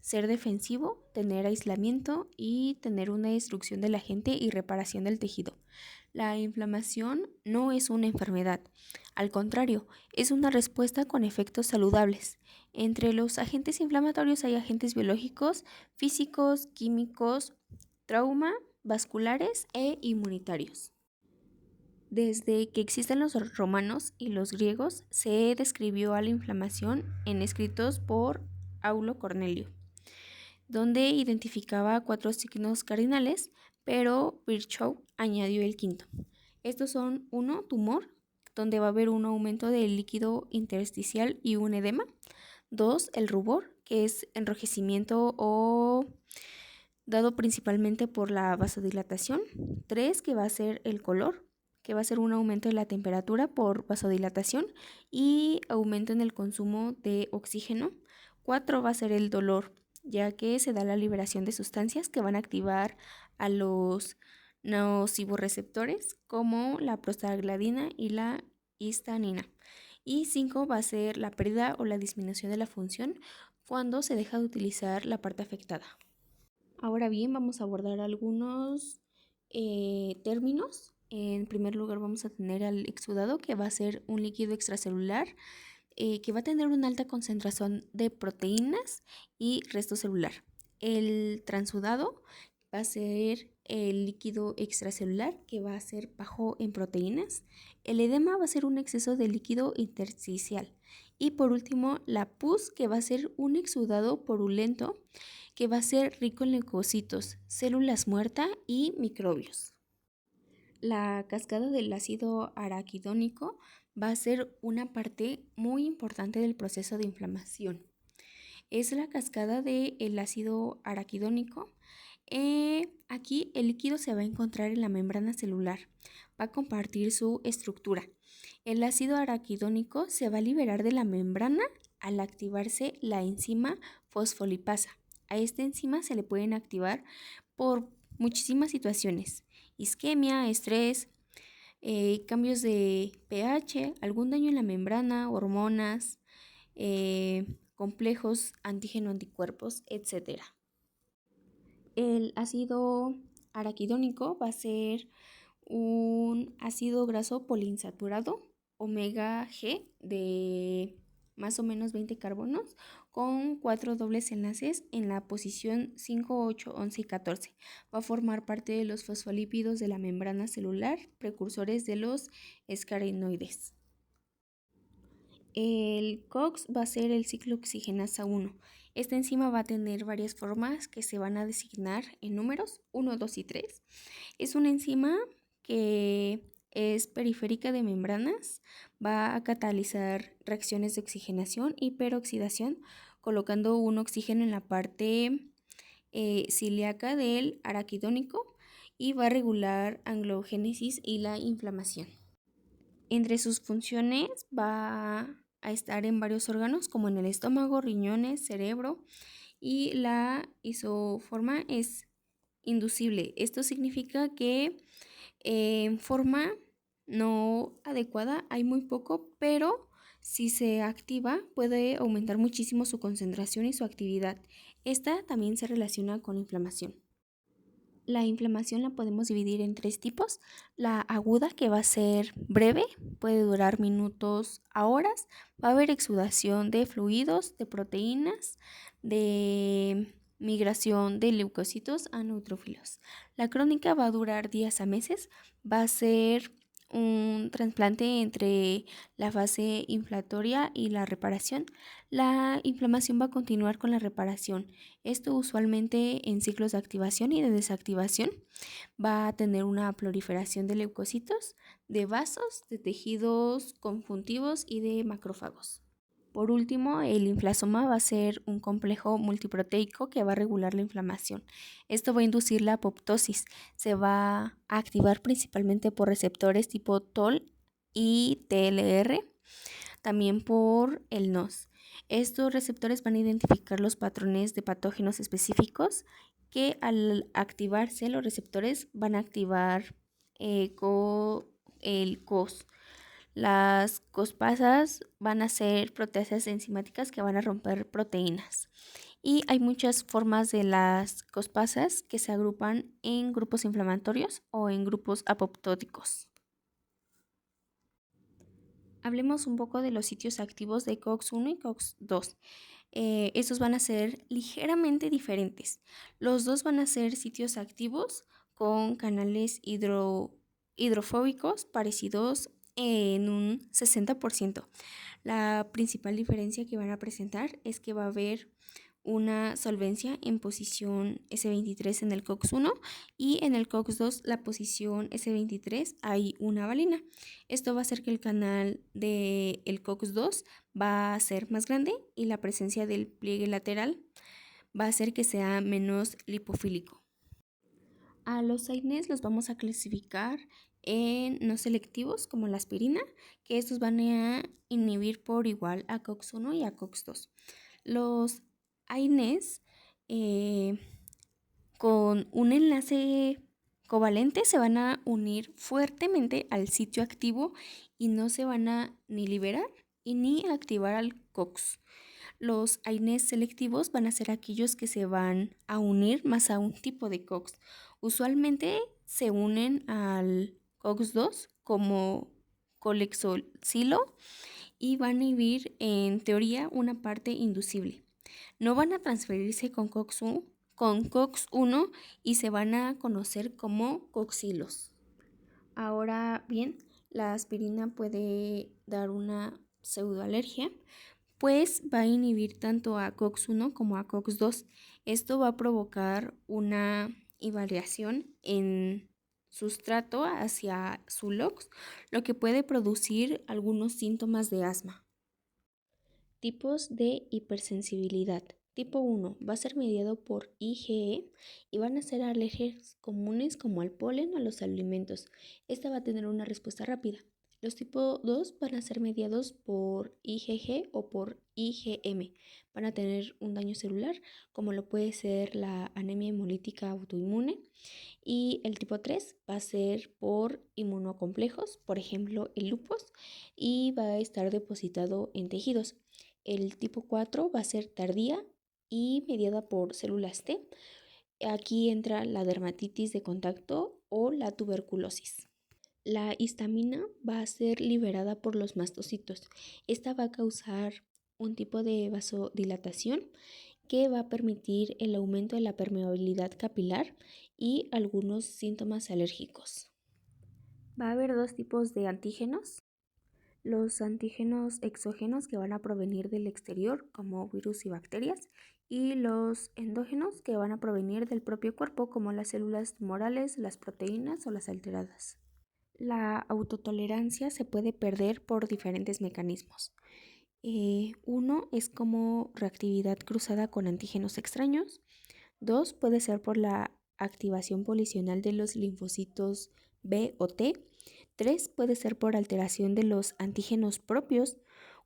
A: ser defensivo, tener aislamiento y tener una destrucción del agente y reparación del tejido. La inflamación no es una enfermedad, al contrario, es una respuesta con efectos saludables. Entre los agentes inflamatorios hay agentes biológicos, físicos, químicos, trauma, vasculares e inmunitarios. Desde que existen los romanos y los griegos, se describió a la inflamación en escritos por Aulo Cornelio, donde identificaba 4 signos cardinales, pero Virchow añadió el quinto. Estos son: 1, tumor, donde va a haber un aumento del líquido intersticial y un edema. 2, el rubor, que es enrojecimiento o dado principalmente por la vasodilatación. 3, que va a ser el color, que va a ser un aumento de la temperatura por vasodilatación y aumento en el consumo de oxígeno. 4, va a ser el dolor, ya que se da la liberación de sustancias que van a activar a los nocivoreceptores como la prostaglandina y la histamina. Y 5 va a ser la pérdida o la disminución de la función cuando se deja de utilizar la parte afectada. Ahora bien, vamos a abordar algunos términos. En primer lugar vamos a tener al exudado, que va a ser un líquido extracelular que va a tener una alta concentración de proteínas y resto celular. El transudado va a ser el líquido extracelular que va a ser bajo en proteínas. El edema va a ser un exceso de líquido intersticial. Y por último, la pus, que va a ser un exudado purulento que va a ser rico en leucocitos, células muertas y microbios. La cascada del ácido araquidónico va a ser una parte muy importante del proceso de inflamación. Es la cascada del ácido araquidónico. Aquí el líquido se va a encontrar en la membrana celular, va a compartir su estructura. El ácido araquidónico se va a liberar de la membrana al activarse la enzima fosfolipasa. A esta enzima se le pueden activar por muchísimas situaciones: isquemia, estrés, cambios de pH, algún daño en la membrana, hormonas, complejos antígeno-anticuerpos, etc. El ácido araquidónico va a ser un ácido graso poliinsaturado omega G de más o menos 20 carbonos con 4 dobles enlaces en la posición 5, 8, 11 y 14. Va a formar parte de los fosfolípidos de la membrana celular, precursores de los escarinoides. El COX va a ser el ciclooxigenasa 1. Esta enzima va a tener varias formas que se van a designar en números 1, 2 y 3. Es una enzima que es periférica de membranas, va a catalizar reacciones de oxigenación y peroxidación, colocando un oxígeno en la parte ciliaca del araquidónico y va a regular angiogénesis y la inflamación. Entre sus funciones va a estar en varios órganos como en el estómago, riñones, cerebro, y la isoforma es inducible. Esto significa que en forma no adecuada hay muy poco, pero si se activa puede aumentar muchísimo su concentración y su actividad. Esta también se relaciona con inflamación. La inflamación la podemos dividir en 3 tipos. La aguda, que va a ser breve, puede durar minutos a horas. Va a haber exudación de fluidos, de proteínas, de migración de leucocitos a neutrófilos. La crónica va a durar días a meses. Va a ser un trasplante entre la fase inflamatoria y la reparación. La inflamación va a continuar con la reparación. Esto usualmente en ciclos de activación y de desactivación va a tener una proliferación de leucocitos, de vasos, de tejidos conjuntivos y de macrófagos. Por último, el inflasoma va a ser un complejo multiproteico que va a regular la inflamación. Esto va a inducir la apoptosis. Se va a activar principalmente por receptores tipo TOL y TLR, también por el NOS. Estos receptores van a identificar los patrones de patógenos específicos que al activarse los receptores van a activar el COS. Las cospasas van a ser proteasas enzimáticas que van a romper proteínas. Y hay muchas formas de las cospasas que se agrupan en grupos inflamatorios o en grupos apoptóticos. Hablemos un poco de los sitios activos de COX-1 y COX-2. Estos van a ser ligeramente diferentes. Los dos van a ser sitios activos con canales hidrofóbicos parecidos en un 60%. La principal diferencia que van a presentar es que va a haber una solvencia en posición S23 en el COX-1 y en el COX-2 la posición S23 hay una valina. Esto va a hacer que el canal del COX-2 va a ser más grande y la presencia del pliegue lateral va a hacer que sea menos lipofílico. A los AINES los vamos a clasificar en no selectivos como la aspirina, que estos van a inhibir por igual a COX-1 y a COX-2. Los AINES con un enlace covalente se van a unir fuertemente al sitio activo y no se van a ni liberar y ni activar al COX. Los AINES selectivos van a ser aquellos que se van a unir más a un tipo de COX. Usualmente se unen al COX-2 como colexocilo y van a inhibir en teoría una parte inducible. No van a transferirse con COX-1 y se van a conocer como coxilos. Ahora bien, la aspirina puede dar una pseudoalergia, pues va a inhibir tanto a COX-1 como a COX-2. Esto va a provocar una invariación en sustrato hacia su LOX, lo que puede producir algunos síntomas de asma. Tipos de hipersensibilidad. Tipo 1 va a ser mediado por IgE y van a ser alergias comunes como al polen o a los alimentos. Esta va a tener una respuesta rápida. Los tipo 2 van a ser mediados por IgG o por IgM. Van a tener un daño celular, como lo puede ser la anemia hemolítica autoinmune. Y el tipo 3 va a ser por inmunocomplejos, por ejemplo el lupus, y va a estar depositado en tejidos. El tipo 4 va a ser tardía y mediada por células T. Aquí entra la dermatitis de contacto o la tuberculosis. La histamina va a ser liberada por los mastocitos. Esta va a causar un tipo de vasodilatación que va a permitir el aumento de la permeabilidad capilar y algunos síntomas alérgicos. Va a haber dos tipos de antígenos. Los antígenos exógenos que van a provenir del exterior, como virus y bacterias, y los endógenos que van a provenir del propio cuerpo, como las células tumorales, las proteínas o las alteradas. La autotolerancia se puede perder por diferentes mecanismos. Uno es como reactividad cruzada con antígenos extraños. Dos, puede ser por la activación policional de los linfocitos B o T. 3, puede ser por alteración de los antígenos propios.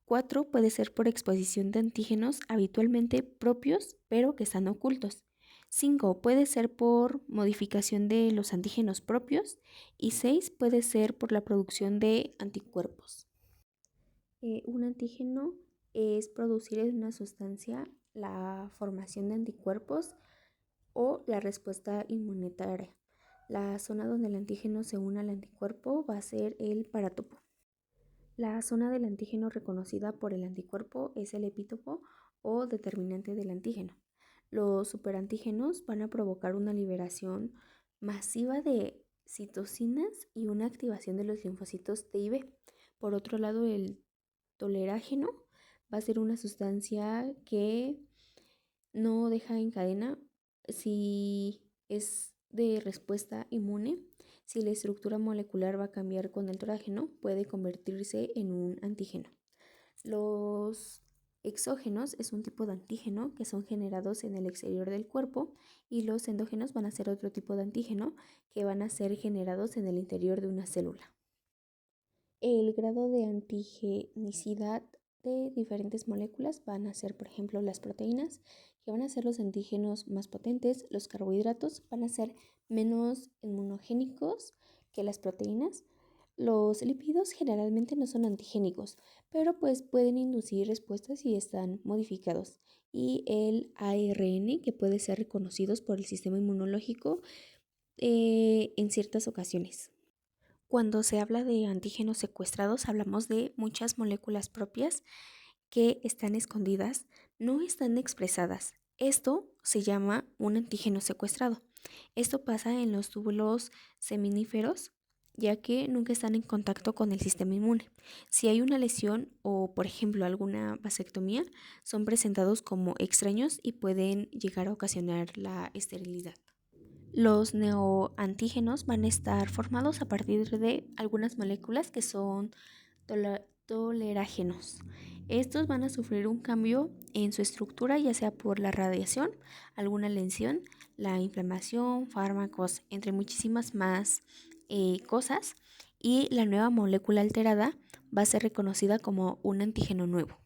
A: 4, puede ser por exposición de antígenos habitualmente propios, pero que están ocultos. 5, puede ser por modificación de los antígenos propios. Y 6, puede ser por la producción de anticuerpos. Un antígeno es producir en una sustancia la formación de anticuerpos o la respuesta inmunitaria. La zona donde el antígeno se une al anticuerpo va a ser el paratopo. La zona del antígeno reconocida por el anticuerpo es el epítopo o determinante del antígeno. Los superantígenos van a provocar una liberación masiva de citocinas y una activación de los linfocitos T y B. Por otro lado, el tolerágeno va a ser una sustancia que no deja en cadena si es de respuesta inmune. Si la estructura molecular va a cambiar con el torágeno, puede convertirse en un antígeno. Los exógenos es un tipo de antígeno que son generados en el exterior del cuerpo, y los endógenos van a ser otro tipo de antígeno que van a ser generados en el interior de una célula. El grado de antigenicidad de diferentes moléculas van a ser, por ejemplo, las proteínas, que van a ser los antígenos más potentes. Los carbohidratos van a ser menos inmunogénicos que las proteínas. Los lípidos generalmente no son antigénicos, pero pues pueden inducir respuestas si están modificados. Y el ARN, que puede ser reconocidos por el sistema inmunológico en ciertas ocasiones. Cuando se habla de antígenos secuestrados, hablamos de muchas moléculas propias que están escondidas, no están expresadas. Esto se llama un antígeno secuestrado. Esto pasa en los túbulos seminíferos, ya que nunca están en contacto con el sistema inmune. Si hay una lesión o, por ejemplo, alguna vasectomía, son presentados como extraños y pueden llegar a ocasionar la esterilidad. Los neoantígenos van a estar formados a partir de algunas moléculas que son tolerágenos. Estos van a sufrir un cambio en su estructura, ya sea por la radiación, alguna lesión, la inflamación, fármacos, entre muchísimas más cosas, y la nueva molécula alterada va a ser reconocida como un antígeno nuevo.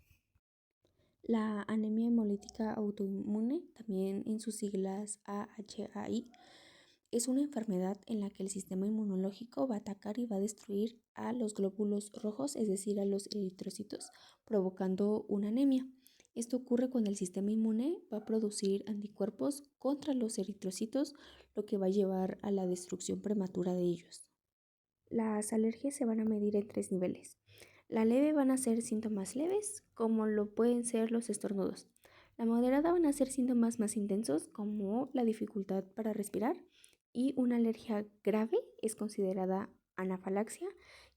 A: La anemia hemolítica autoinmune, también en sus siglas AHAI, es una enfermedad en la que el sistema inmunológico va a atacar y va a destruir a los glóbulos rojos, es decir, a los eritrocitos, provocando una anemia. Esto ocurre cuando el sistema inmune va a producir anticuerpos contra los eritrocitos, lo que va a llevar a la destrucción prematura de ellos. Las alergias se van a medir en 3 niveles. La leve van a ser síntomas leves, como lo pueden ser los estornudos. La moderada van a ser síntomas más intensos, como la dificultad para respirar. Y una alergia grave es considerada anafalaxia,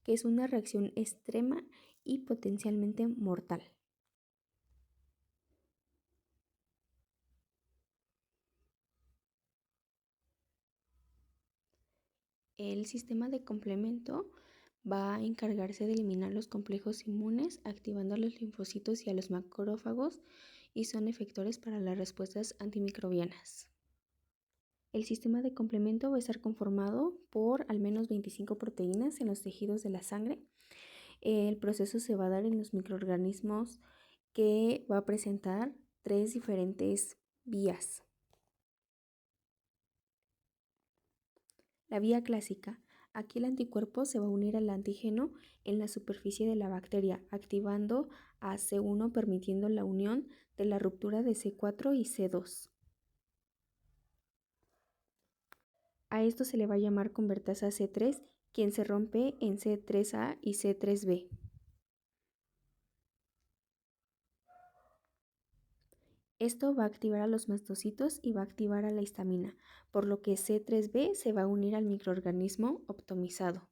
A: que es una reacción extrema y potencialmente mortal. El sistema de complemento va a encargarse de eliminar los complejos inmunes, activando a los linfocitos y a los macrófagos, y son efectores para las respuestas antimicrobianas. El sistema de complemento va a estar conformado por al menos 25 proteínas en los tejidos de la sangre. El proceso se va a dar en los microorganismos, que va a presentar 3 diferentes vías. La vía clásica. Aquí el anticuerpo se va a unir al antígeno en la superficie de la bacteria, activando a C1, permitiendo la unión de la ruptura de C4 y C2. A esto se le va a llamar convertasa C3, quien se rompe en C3A y C3B. Esto va a activar a los mastocitos y va a activar a la histamina, por lo que C3b se va a unir al microorganismo optimizado.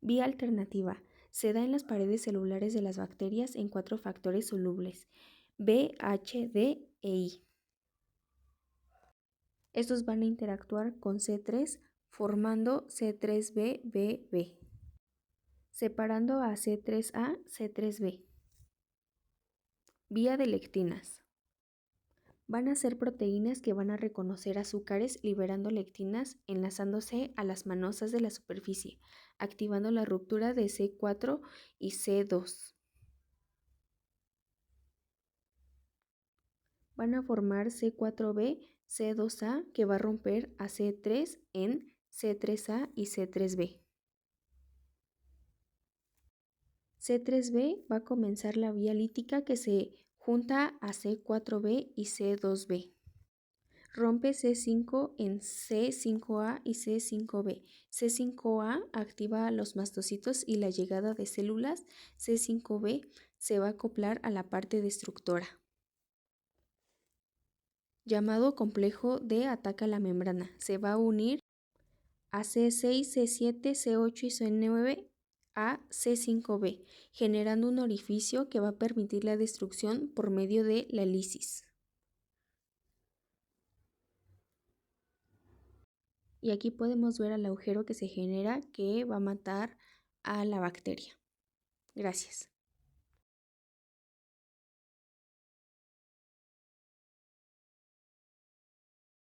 A: Vía alternativa. Se da en las paredes celulares de las bacterias en 4 factores solubles, B, H, D e I. Estos van a interactuar con C3 formando C3b-BB, separando a C3a, C3b. Vía de lectinas. Van a ser proteínas que van a reconocer azúcares liberando lectinas enlazándose a las manosas de la superficie, activando la ruptura de C4 y C2. Van a formar C4b, C2a que va a romper a C3 en C3a y C3b. C3b va a comenzar la vía lítica que se junta a C4b y C2b. Rompe C5 en C5a y C5b. C5a activa a los mastocitos y la llegada de células. C5b se va a acoplar a la parte destructora. Llamado complejo D ataca la membrana. Se va a unir a C6, C7, C8 y C9 a C5b, generando un orificio que va a permitir la destrucción por medio de la lisis. Y aquí podemos ver el agujero que se genera que va a matar a la bacteria. Gracias.